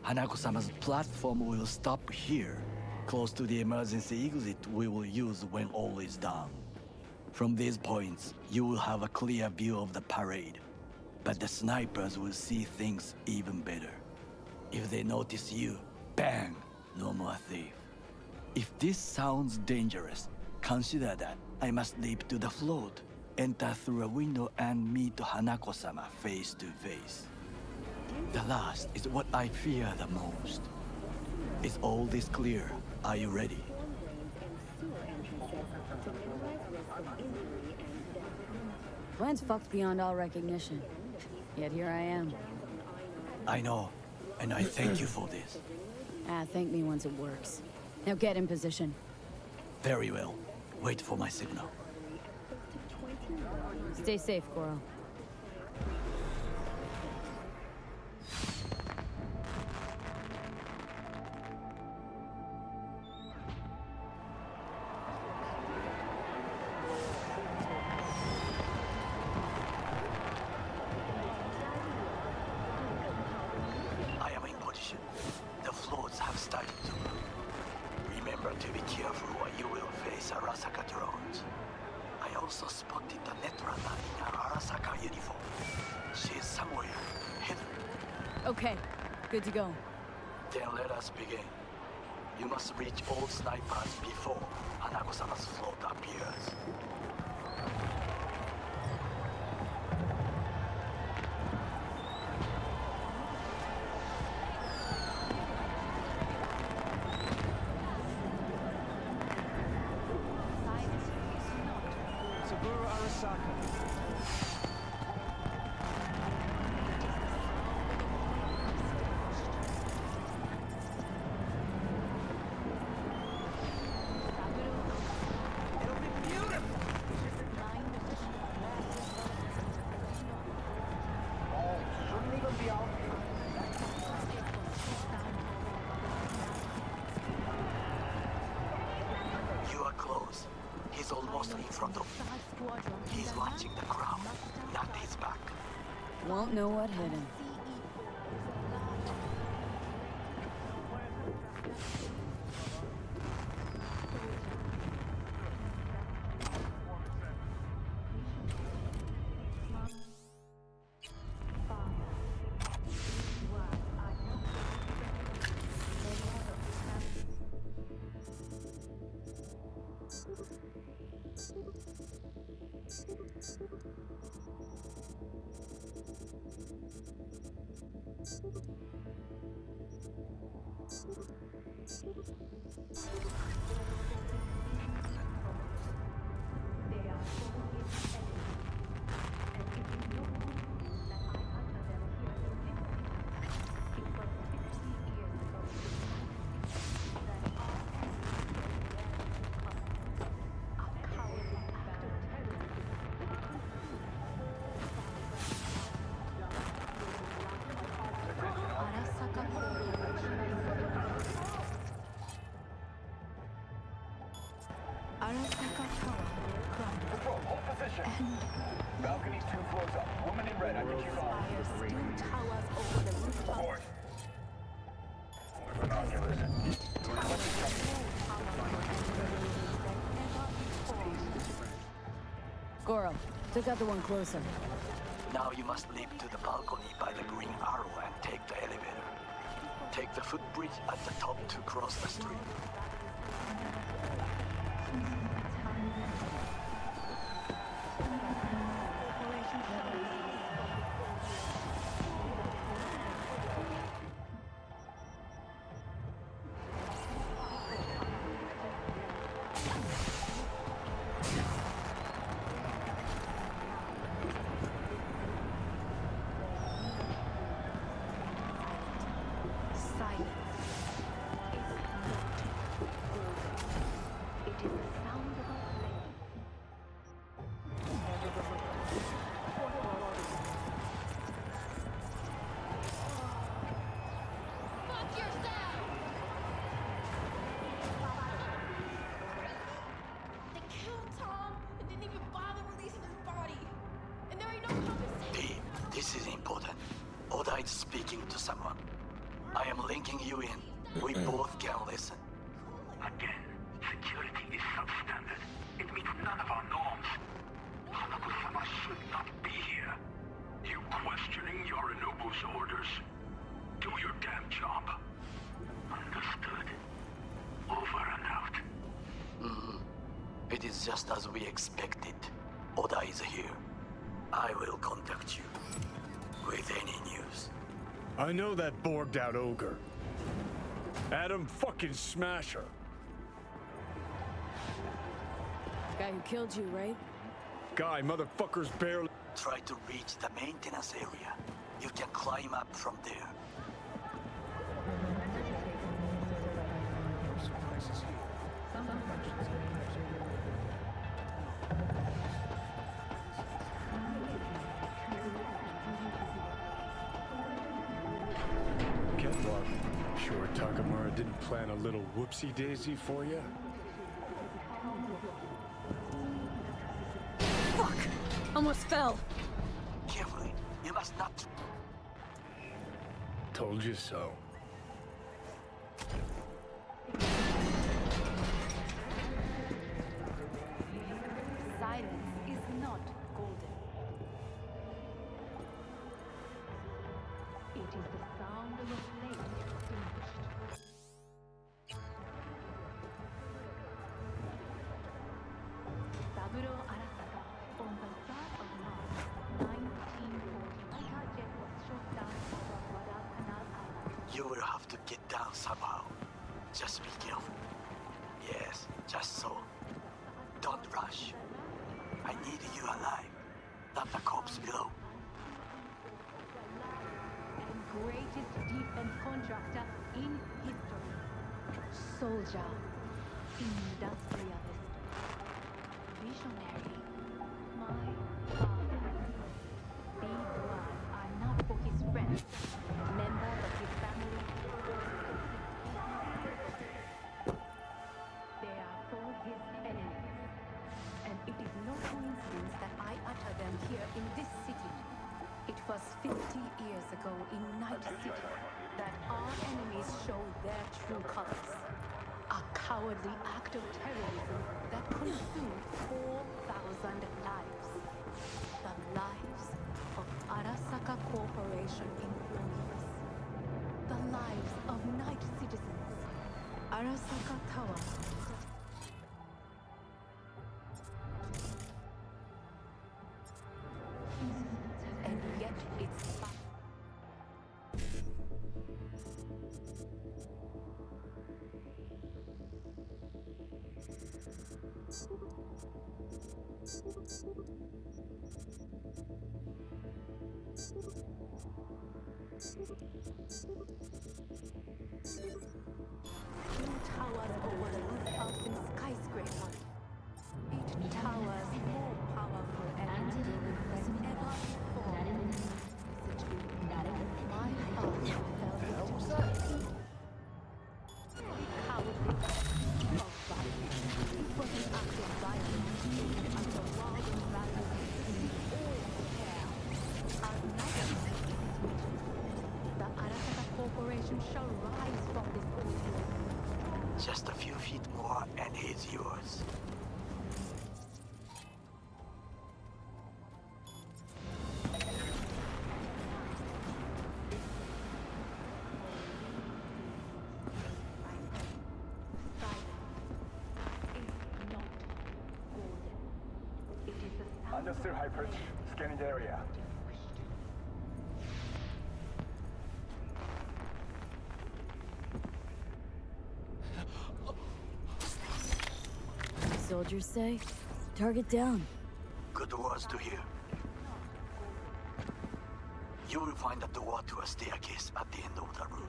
S13: Hanako-sama's platform will stop here, close to the emergency exit we will use when all is done. From these points, you will have a clear view of the parade, but the snipers will see things even better. If they notice you, bang, no more thief. If this sounds dangerous, consider that I must leap to the float, enter through a window and meet Hanako-sama face to face. The last is what I fear the most. Is all this clear? Are you ready?
S1: Plan's fucked beyond all recognition. Yet here I am.
S13: I know, and I thank you for this.
S1: Ah, thank me once it works. Now get in position.
S13: Very well. Wait for my signal.
S1: Stay safe, Coral.
S2: I am in position. The floats have started to move. Remember to be careful or you will face Arasaka drones. I also spotted the Netrunner in her Arasaka uniform. She is somewhere hidden.
S1: Okay, good to go.
S2: Then let us begin. You must reach all snipers before Hanako-sama's float appears.
S11: Saburo Arasaka. It'll be beautiful. Oh, shouldn't even be out here.
S2: You are close. He's almost in front of you. He's watching the crowd, not his back.
S1: Won't know what hit him.
S11: Control, hold position. Balcony's 2 floors up. Woman in red, I think you're on. Report. Binoculars.
S1: Coral, took out the one closer.
S2: Now you must leap to the balcony by the green arrow and take the elevator. Take the footbridge at the top to cross the street. This is important. Oda is speaking to someone. I am linking you in. We both can listen.
S14: Again, security is substandard. It meets none of our norms. Hanako-sama should not be here. You questioning Yorinobu's orders? Do your damn job. Understood. Over and out.
S2: It is just as we expected. Oda is here. I will contact you with any news.
S7: I know that borged out ogre. Adam fucking Smasher.
S1: Guy who killed you, right?
S7: Guy, motherfucker's barely...
S2: Try to reach the maintenance area. You can climb up from there.
S7: Nora didn't plan a little whoopsie-daisy for you?
S1: Fuck! Almost fell.
S2: Carefully. You must not...
S7: Told you so.
S15: Silence is not golden. It is the sound of a flame extinguished. Saburo Arasaka, on the 3rd of March, 1940, fighter jet was shot down over Guadalcanal Island.
S2: You will have to get down somehow. Just be careful. Yes, just so. Don't rush. I need you alive, not the corpse below.
S15: And greatest defense contractor in history. Soldier, industrialist, visionary, my father. These words are not for his friends, members of his family. They are for his enemies. And it is no coincidence that I utter them here in this city. It was 50 years ago in Night City that our enemies showed their true colors. A cowardly act of terrorism that consumed 4,000 lives. The lives of Arasaka Corporation employees. The lives of night citizens. Arasaka Tower. And yet it's... Two towers over the rooftops in skyscraper. Each tower is more powerful and enduring than ever before. My father fell victim to cowardly of violence. It was an act of violence aimed at the world and values we all share. Our night is reaching. The Arasaka Corporation shall rise from this ordeal.
S2: Just a few feet more and it's yours.
S14: Understood, High Perch. Scanning the area.
S1: Soldiers say, target down.
S2: Good words to hear. You will find a door to a staircase at the end of the room.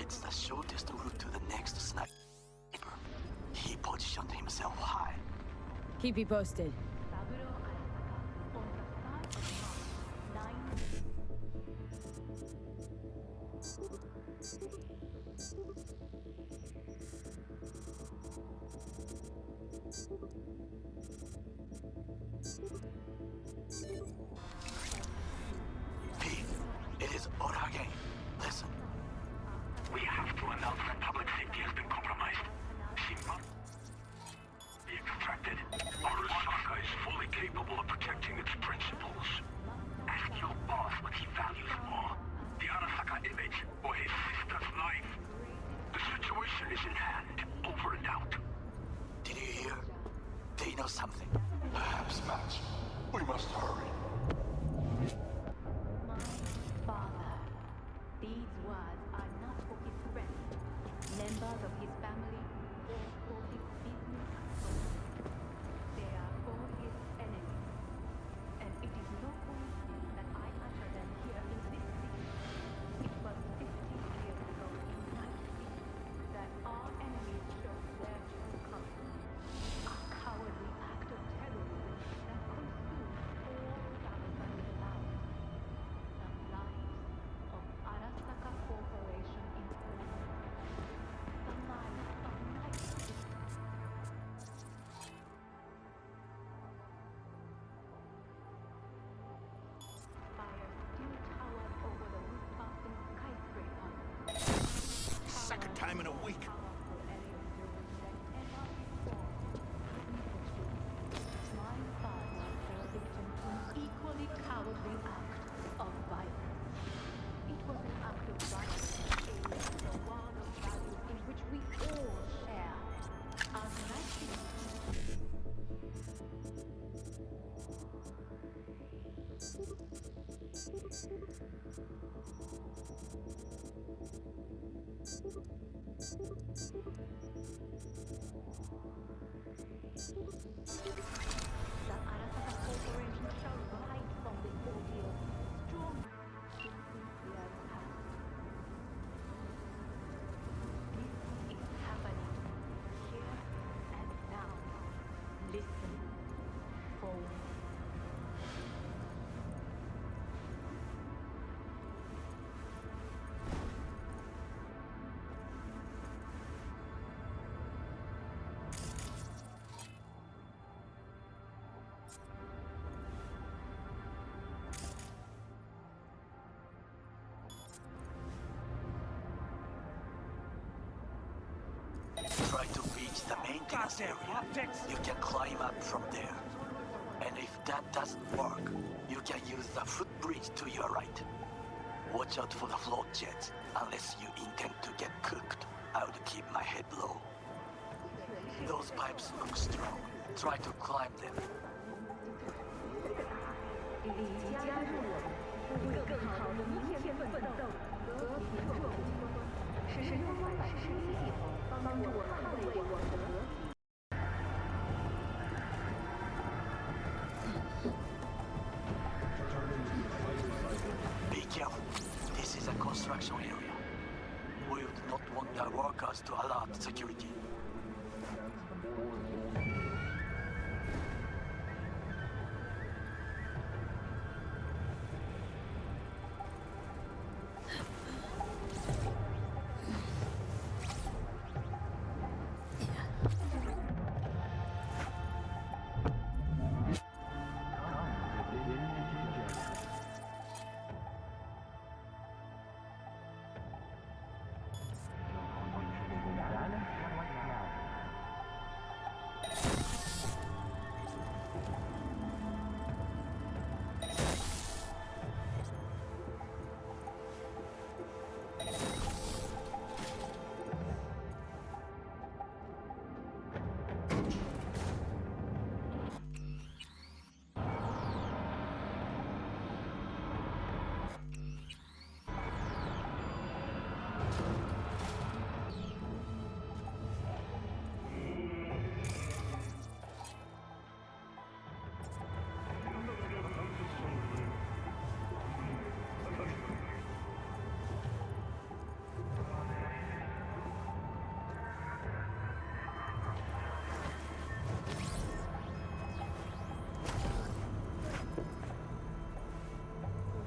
S2: It's the shortest route to the next sniper. He positioned himself high.
S1: Keep you posted.
S2: Pete, it is Ora again. Listen.
S14: We have to announce that public safety has been compromised. She must be extracted. Arasaka is fully capable of protecting its principles. Ask your boss what he values more. The Arasaka image or his sister's life. The situation is in hand. Over and out.
S2: Did you hear? They know something.
S9: Perhaps, Max. We must hurry.
S15: Father, these words are not for his friends, members of his family, or for his business associates. They are for his enemies. And it is no coincidence that I utter them here in this city. It was 50 years ago in Night City that our enemies showed their true colors. A cowardly act of terrorism that consumed 4,000 lives. The lives of Arasaka Corporation employees.
S2: reach the maintenance area. You can climb up from there. And if that doesn't work, you can use the footbridge to your right. Watch out for the float jets. Unless you intend to get cooked, I would keep my head low. Those pipes look strong. Try to climb them.
S12: 你加入我们，为更好的明天奋斗，和平共处。使用反噬系统，帮助我捍卫我们的和平。
S2: Be careful. This is a construction area. We would not want the workers to alert security.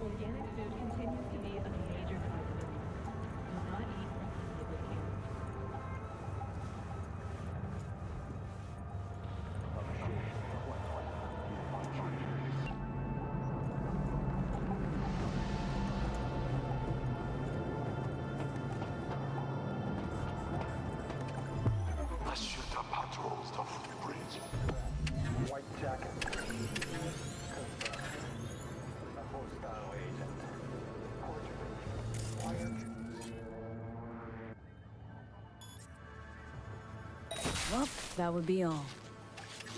S4: Organic food continues to be a major cause of illness. Do not eat from public care.
S9: The shooter patrols the footbridge.
S7: White jacket. A hostile agent.
S1: Well, that would be all.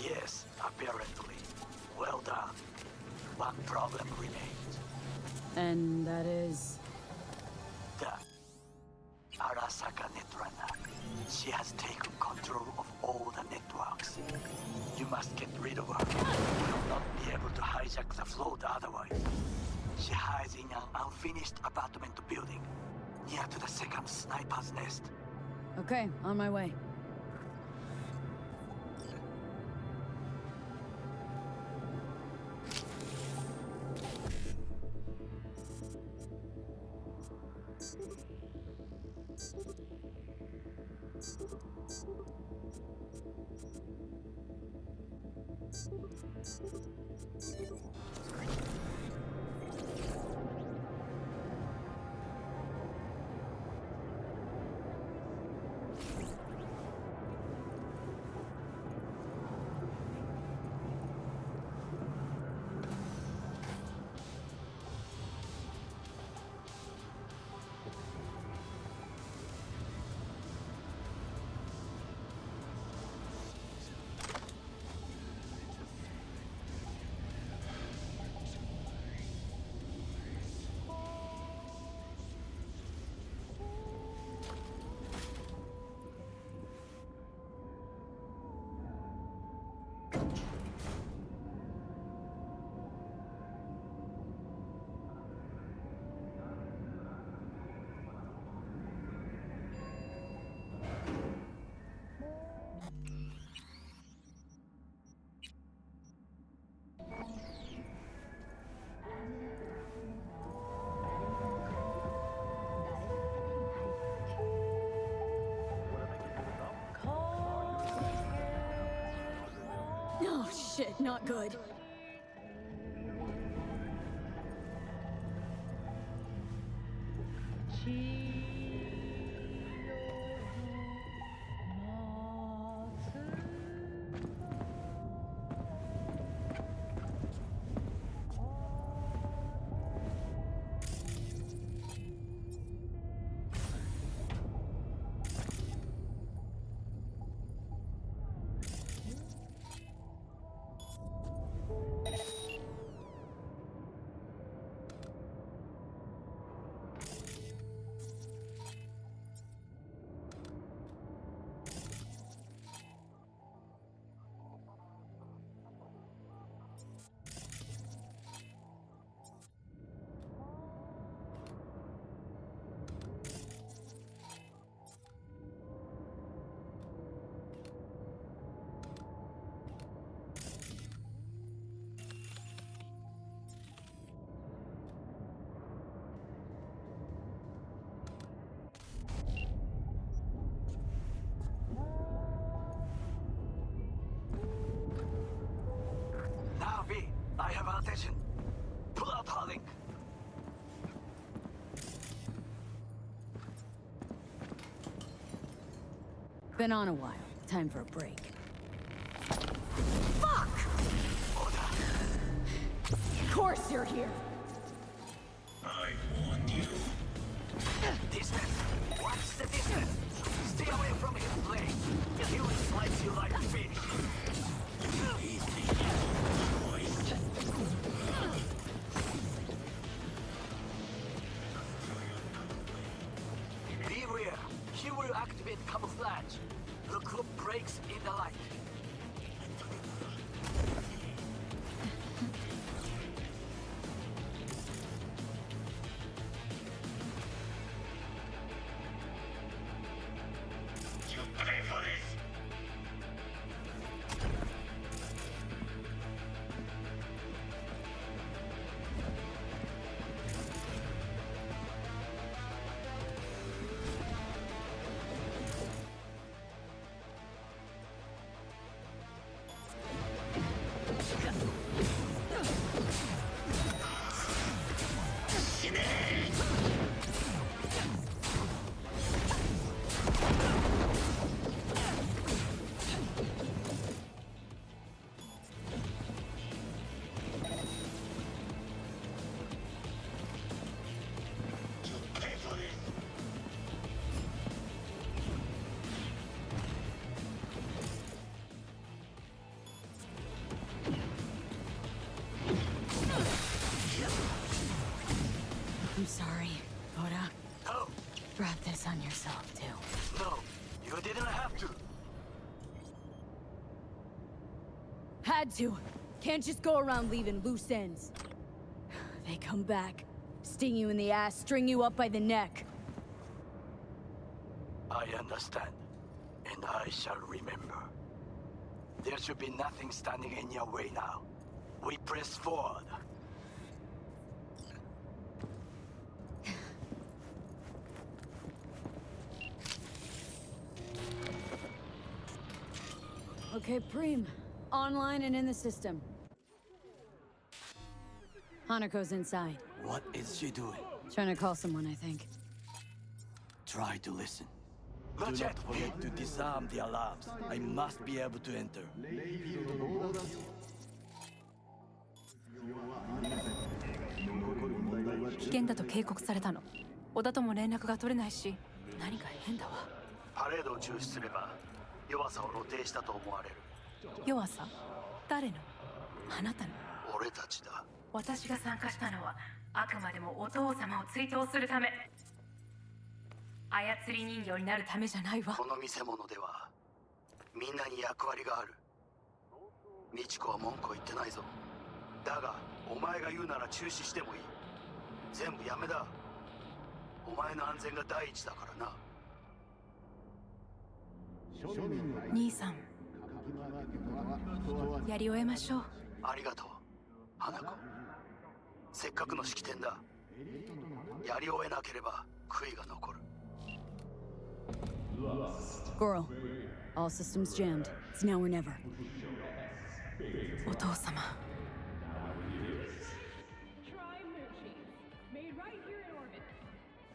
S2: Yes, apparently. Well done. One problem remains.
S1: And that is...
S2: The Arasaka Netrunner. She has taken control of all the networks. You must get rid of her. You will not be able to hijack the float otherwise. She hides in an unfinished apartment building, near to the second sniper's nest.
S1: Okay, on my way. Oh shit, not good.
S2: attention. Pull out her link.
S1: Been on a while. Time for a break. Of course you're here.
S2: I warned you. Distance. Watch the distance. Stay away from his blade. He will slice you like fish. Beware. He will activate camouflage. The group breaks in the light.
S1: I'm sorry, Oda.
S2: No.
S1: Brought this on yourself, too.
S2: No. You didn't have to.
S1: Had to. Can't just go around leaving loose ends. They come back, sting you in the ass, string you up by the neck.
S2: I understand. And I shall remember. There should be nothing standing in your way now. We press forward.
S1: Okay, Preem. Online and in the system. Hanako's inside.
S13: What is she doing?
S1: Trying to call someone, I think.
S13: Try to listen. Do
S2: Not
S13: not
S2: yet.
S13: forget to disarm the alarms. I must be able to enter.
S16: 危険だと警告されたの。小田とも連絡が取れないし、何か変だわ。
S2: パレードを中止すれば弱さを露呈したと思われる。
S16: 弱さ？誰の？あなたの？
S2: 俺たちだ。
S16: 私が参加したのはあくまでもお父様を追悼するため。操り人形になるためじゃないわ。
S2: この見せ物ではみんなに役割がある。美智子は文句を言ってないぞ。だがお前が言うなら中止してもいい。全部やめだ。お前の安全が第一だからな。
S16: 兄さん、やり終えましょう。
S2: ありがとう、花子。せっかくの式典だ。やり終えなければ悔いが残る。
S1: Goro, all systems jammed. It's now or never.
S16: お父様。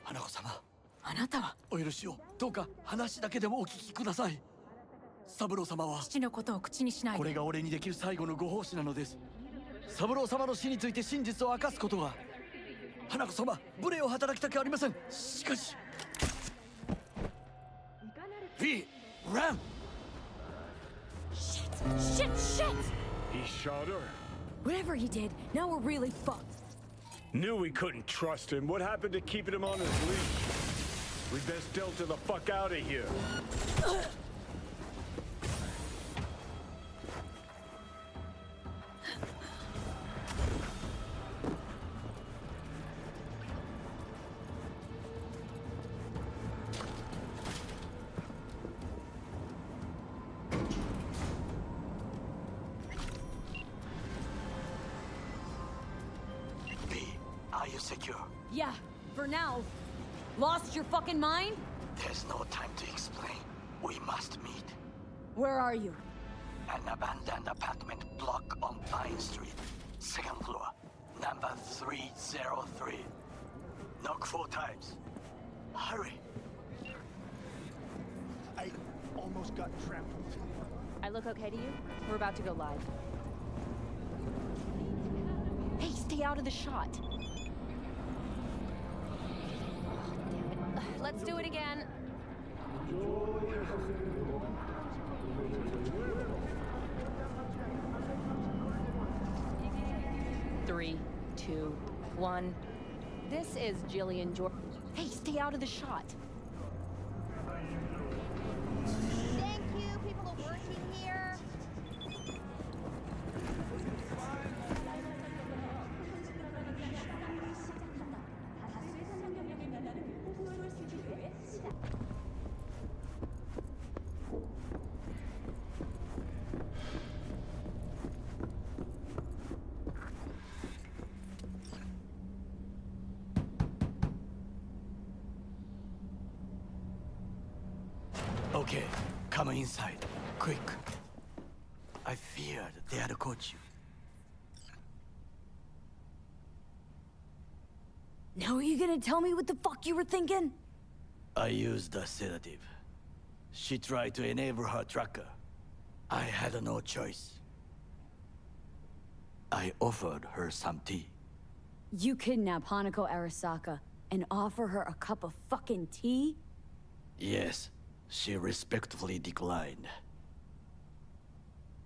S13: 花子様、
S16: あなたは
S13: お許しを。どうか話だけでもお聞きください。三郎様は
S16: 父のことを口にしないで。
S13: これが俺にできる最後のご奉仕なのです。三郎様の死について真実を明かすことは。花子様、無礼を働きたくありません。しかしV, run!
S1: Shit! Shit! Shit!
S7: He shot her.
S1: Whatever he did, now we're really fucked.
S7: Knew we couldn't trust him. What happened to keeping him on his leash? We best delta the fuck out of here.
S2: Are you secure?
S1: Yeah, for now. Lost your fucking mind?
S2: There's no time to explain. We must meet.
S1: Where are you?
S2: An abandoned apartment block on Pine Street. Second floor, number 303. Knock 4 times. Hurry.
S17: I almost got trampled.
S18: I look okay to you? We're about to go live. Hey, stay out of the shot. Damn it. Let's do it again. Three, two, one. This is Jillian Jordan. Hey, stay out of the shot.
S12: Thank you, people are working here.
S13: Okay, come inside. Quick. I feared they had caught you.
S1: Now are you gonna tell me what the fuck you were thinking?
S13: I used a sedative. She tried to enable her tracker. I had no choice. I offered her some tea.
S1: You kidnap Hanako Arasaka and offer her a cup of fucking tea?
S13: Yes, she respectfully declined.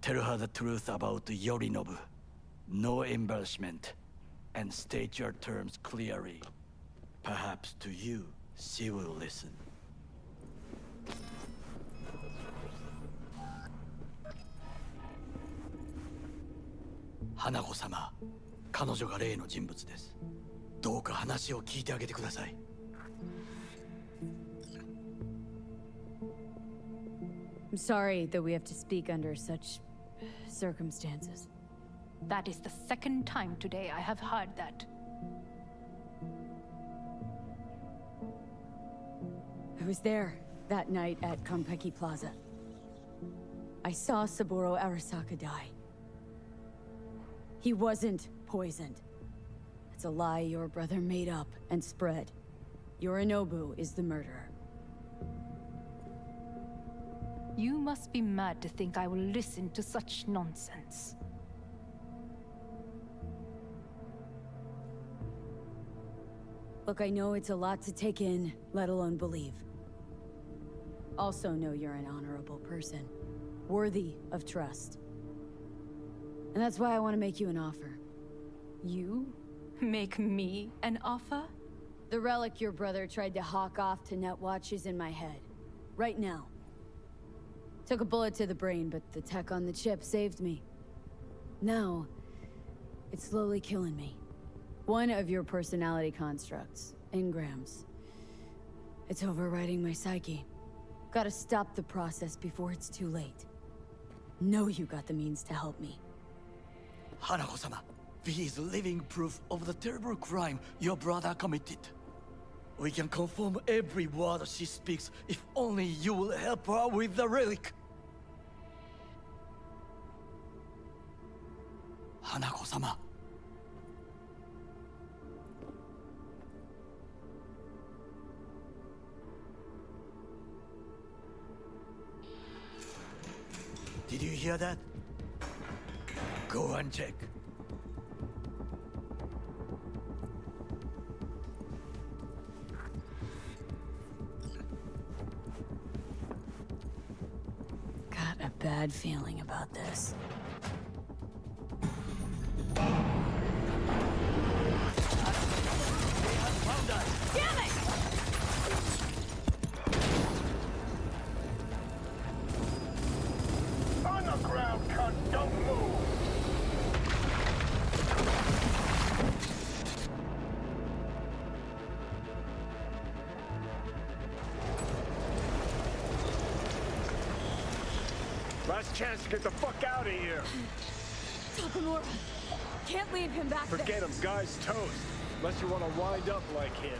S13: Tell her the truth about Yorinobu. No embarrassment. And state your terms clearly. Perhaps to you, she will listen. Hanako-sama, 彼女が例の人物です。どうか話を聞いてあげてください。
S1: I'm sorry that we have to speak under such circumstances.
S16: That is the second time today I have heard that.
S1: I was there that night at Konpeki Plaza. I saw Saburo Arasaka die. He wasn't poisoned. It's a lie your brother made up and spread. Yorinobu is the murderer.
S16: You must be mad to think I will listen to such nonsense.
S1: Look, I know it's a lot to take in, let alone believe. Also know you're an honorable person, worthy of trust. And that's why I want to make you an offer.
S16: You? Make me an offer?
S1: The relic your brother tried to hawk off to Netwatch is in my head. Right now. Took a bullet to the brain, but the tech on the chip saved me. Now, it's slowly killing me. One of your personality constructs, engrams. It's overriding my psyche. Gotta stop the process before it's too late. Know you got the means to help me.
S13: Hanako-sama, V is living proof of the terrible crime your brother committed. We can confirm every word she speaks if only you will help her with the relic. Hanako-sama. Did you hear that? Go and check.
S1: Got a bad feeling about this.
S12: Damn it!
S17: On the ground, cunt! Don't move! Last chance to get the fuck out of here!
S1: Takamura! Can't leave him back there!
S7: Forget him, guy's toast. Unless you want to wind up like him.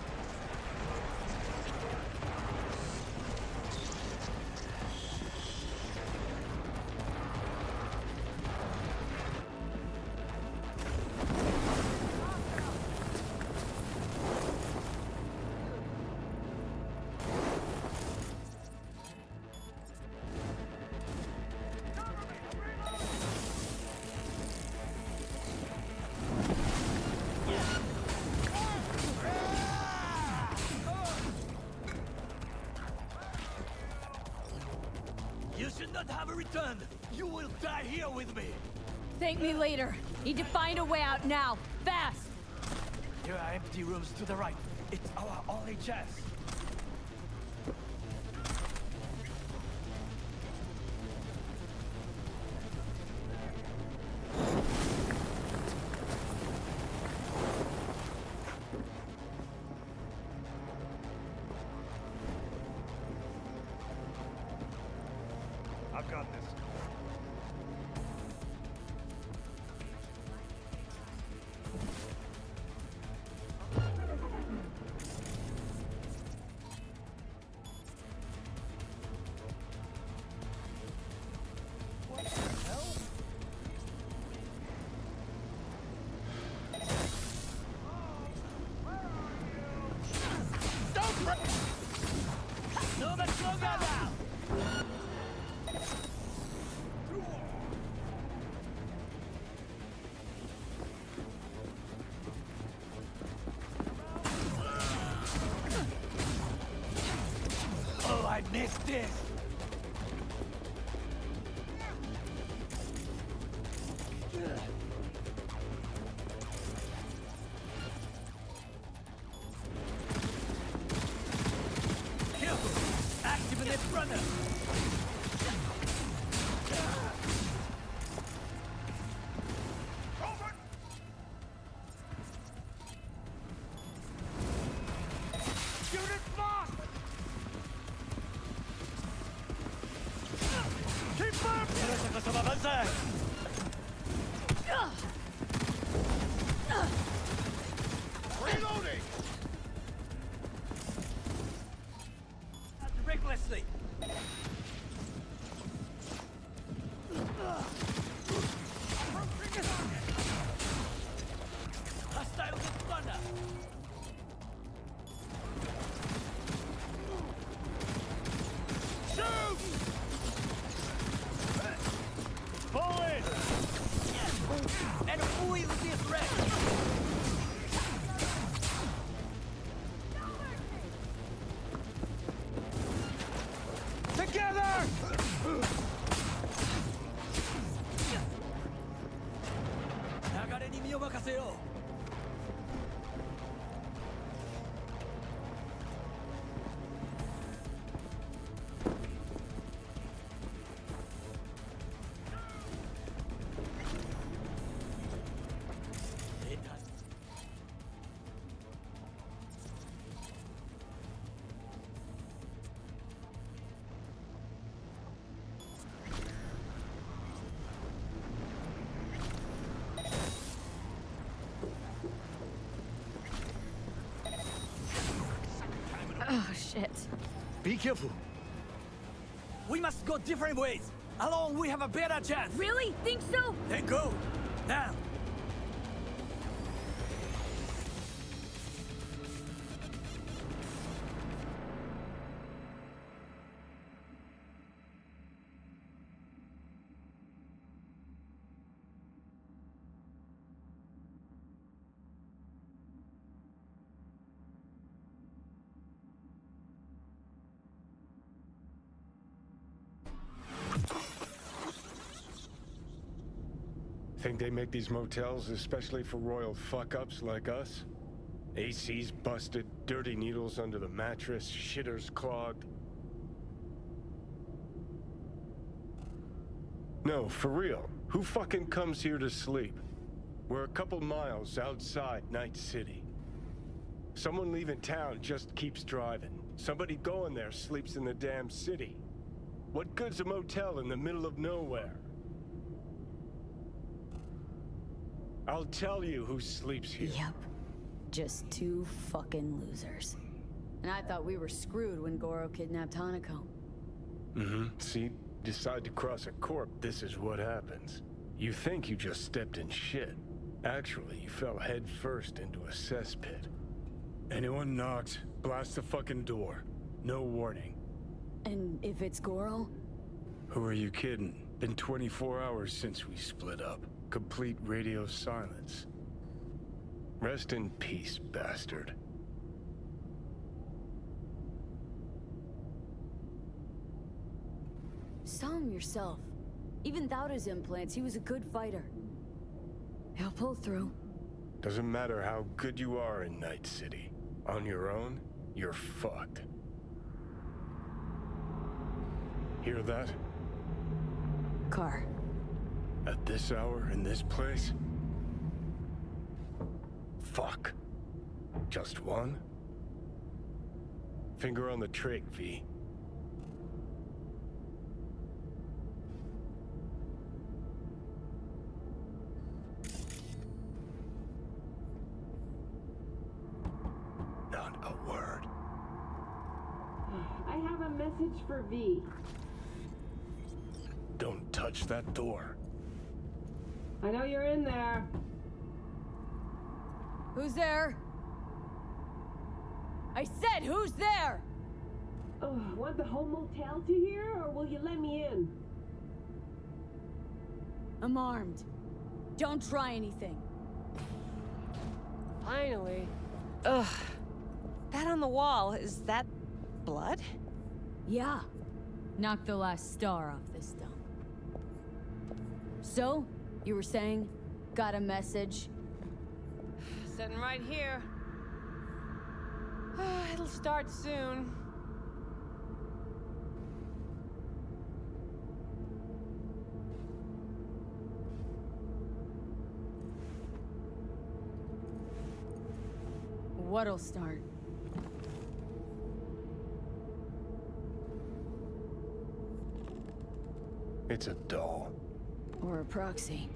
S13: You should not have returned. You will die here with me.
S1: Thank me later. Need to find a way out now. Fast!
S13: There are empty rooms to the right. It's our only chance.
S17: I've got this.
S13: No much longer now! Oh, I missed this! Careful! Activate runner!
S17: Reloading!
S13: Recklessly! Hostile with runner!
S17: Shoot! Pull in!
S13: And who is this wreck?
S17: Together!
S13: 流れに身を任せよう。
S1: Oh, shit.
S13: Be careful. We must go different ways. Alone, we have a better chance.
S1: Really? Think so?
S13: Then go. Now.
S7: Think they make these motels especially for royal fuck-ups like us? AC's busted, dirty needles under the mattress, shitters clogged. No, for real. Who fucking comes here to sleep? We're a couple miles outside Night City. Someone leaving town just keeps driving. Somebody going there sleeps in the damn city. What good's a motel in the middle of nowhere? I'll tell you who sleeps here.
S1: Yep. Just two fucking losers. And I thought we were screwed when Goro kidnapped Hanako.
S7: Mm-hmm. See? Decide to cross a corp, this is what happens. You think you just stepped in shit. Actually, you fell head first into a cesspit. Anyone knocks, blast the fucking door. No warning.
S1: And if it's Goro?
S7: Who are you kidding? Been 24 hours since we split up. Complete radio silence. Rest in peace, bastard.
S1: Saw him yourself. Even without his implants, he was a good fighter. He'll pull through.
S7: Doesn't matter how good you are in Night City. On your own, you're fucked. Hear that?
S1: Car.
S7: At this hour, in this place? Fuck. Just one? Finger on the trig, V. Not a word.
S19: I have a message for V.
S7: Don't touch that door.
S19: I know you're in there.
S1: Who's there? I said, who's there?
S19: Oh, want the whole motel to hear, or will you let me in?
S1: I'm armed. Don't try anything.
S20: Finally. Ugh. That on the wall, is that blood?
S1: Yeah. Knock the last star off this dump. So, you were saying, got a message?
S20: Sitting right here. It'll start soon.
S1: What'll start?
S7: It's a doll.
S1: Or a proxy.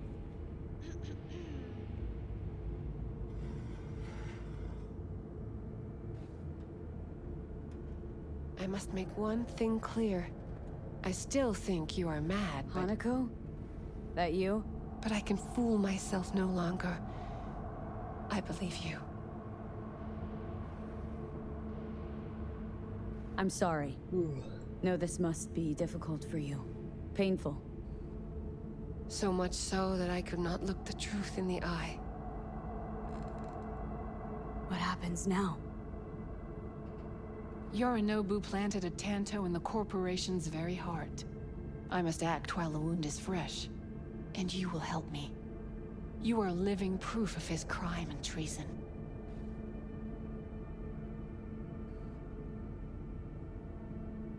S20: I must make one thing clear. I still think you are mad, but...
S1: Hanako? That you?
S20: But I can fool myself no longer. I believe you.
S1: I'm sorry. No, this must be difficult for you. Painful.
S20: So much so that I could not look the truth in the eye.
S1: What happens now?
S20: Yorinobu planted a Tanto in the corporation's very heart. I must act while the wound is fresh. And you will help me. You are living proof of his crime and treason.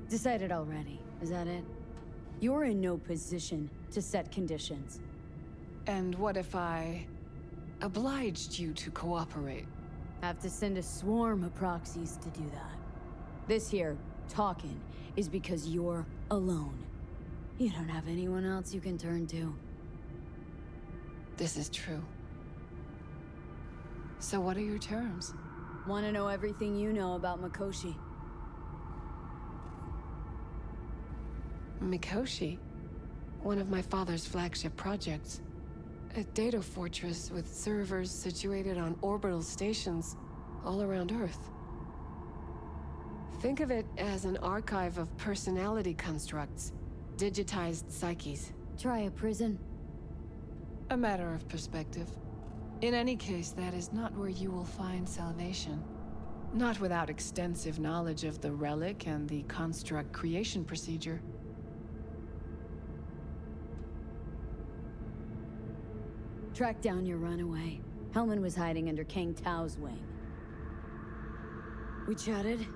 S1: Decided already, is that it? You're in no position to set conditions.
S20: And what if I obliged you to cooperate?
S1: Have to send a swarm of proxies to do that. This here, talking, is because you're alone. You don't have anyone else you can turn to.
S20: This is true. So what are your terms?
S1: Want to know everything you know about Mikoshi.
S20: Mikoshi? One of my father's flagship projects. A data fortress with servers situated on orbital stations all around Earth. Think of it as an archive of personality constructs, digitized psyches.
S1: Try a prison.
S20: A matter of perspective. In any case, that is not where you will find salvation. Not without extensive knowledge of the relic and the construct creation procedure.
S1: Track down your runaway. Hellman was hiding under Kang Tao's wing. We chatted.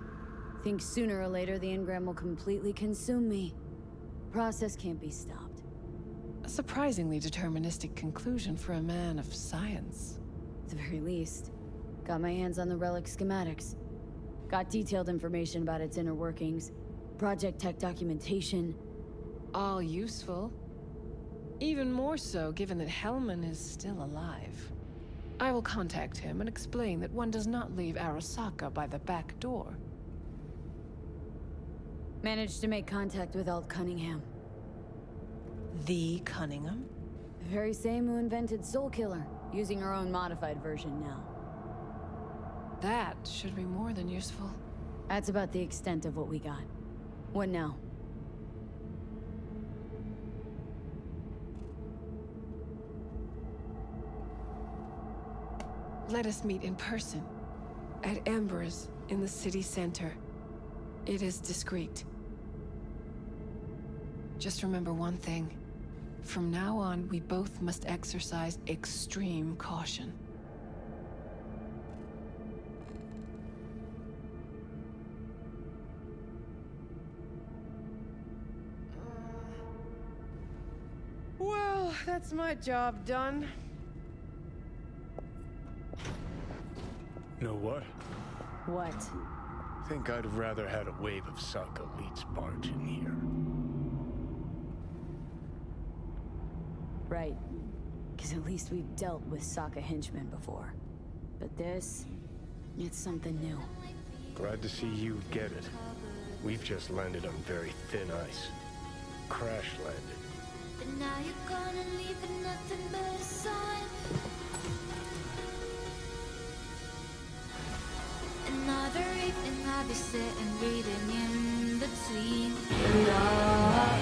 S1: Think sooner or later the engram will completely consume me. Process can't be stopped.
S20: A surprisingly deterministic conclusion for a man of science.
S1: At the very least, got my hands on the relic schematics. Got detailed information about its inner workings, project tech documentation.
S20: All useful. Even more so given that Hellman is still alive. I will contact him and explain that one does not leave Arasaka by the back door.
S1: Managed to make contact with Alt Cunningham.
S20: The Cunningham?
S1: The very same who invented Soul Killer, using her own modified version now.
S20: That should be more than useful.
S1: That's about the extent of what we got. What now?
S20: Let us meet in person. At Embers, in the city center. It is discreet. Just remember one thing. From now on, we both must exercise extreme caution. Well, that's my job done.
S7: Know what?
S1: What?
S7: Think I'd have rather had a wave of Saka elites barge in here.
S1: Right. Because at least we've dealt with Sokka henchmen before. But this, it's something new.
S7: Glad to see you get it. We've just landed on very thin ice. Crash landed.
S12: But now you're gonna leave with nothing but a sign. Another evening I'll be sitting reading in between the lines.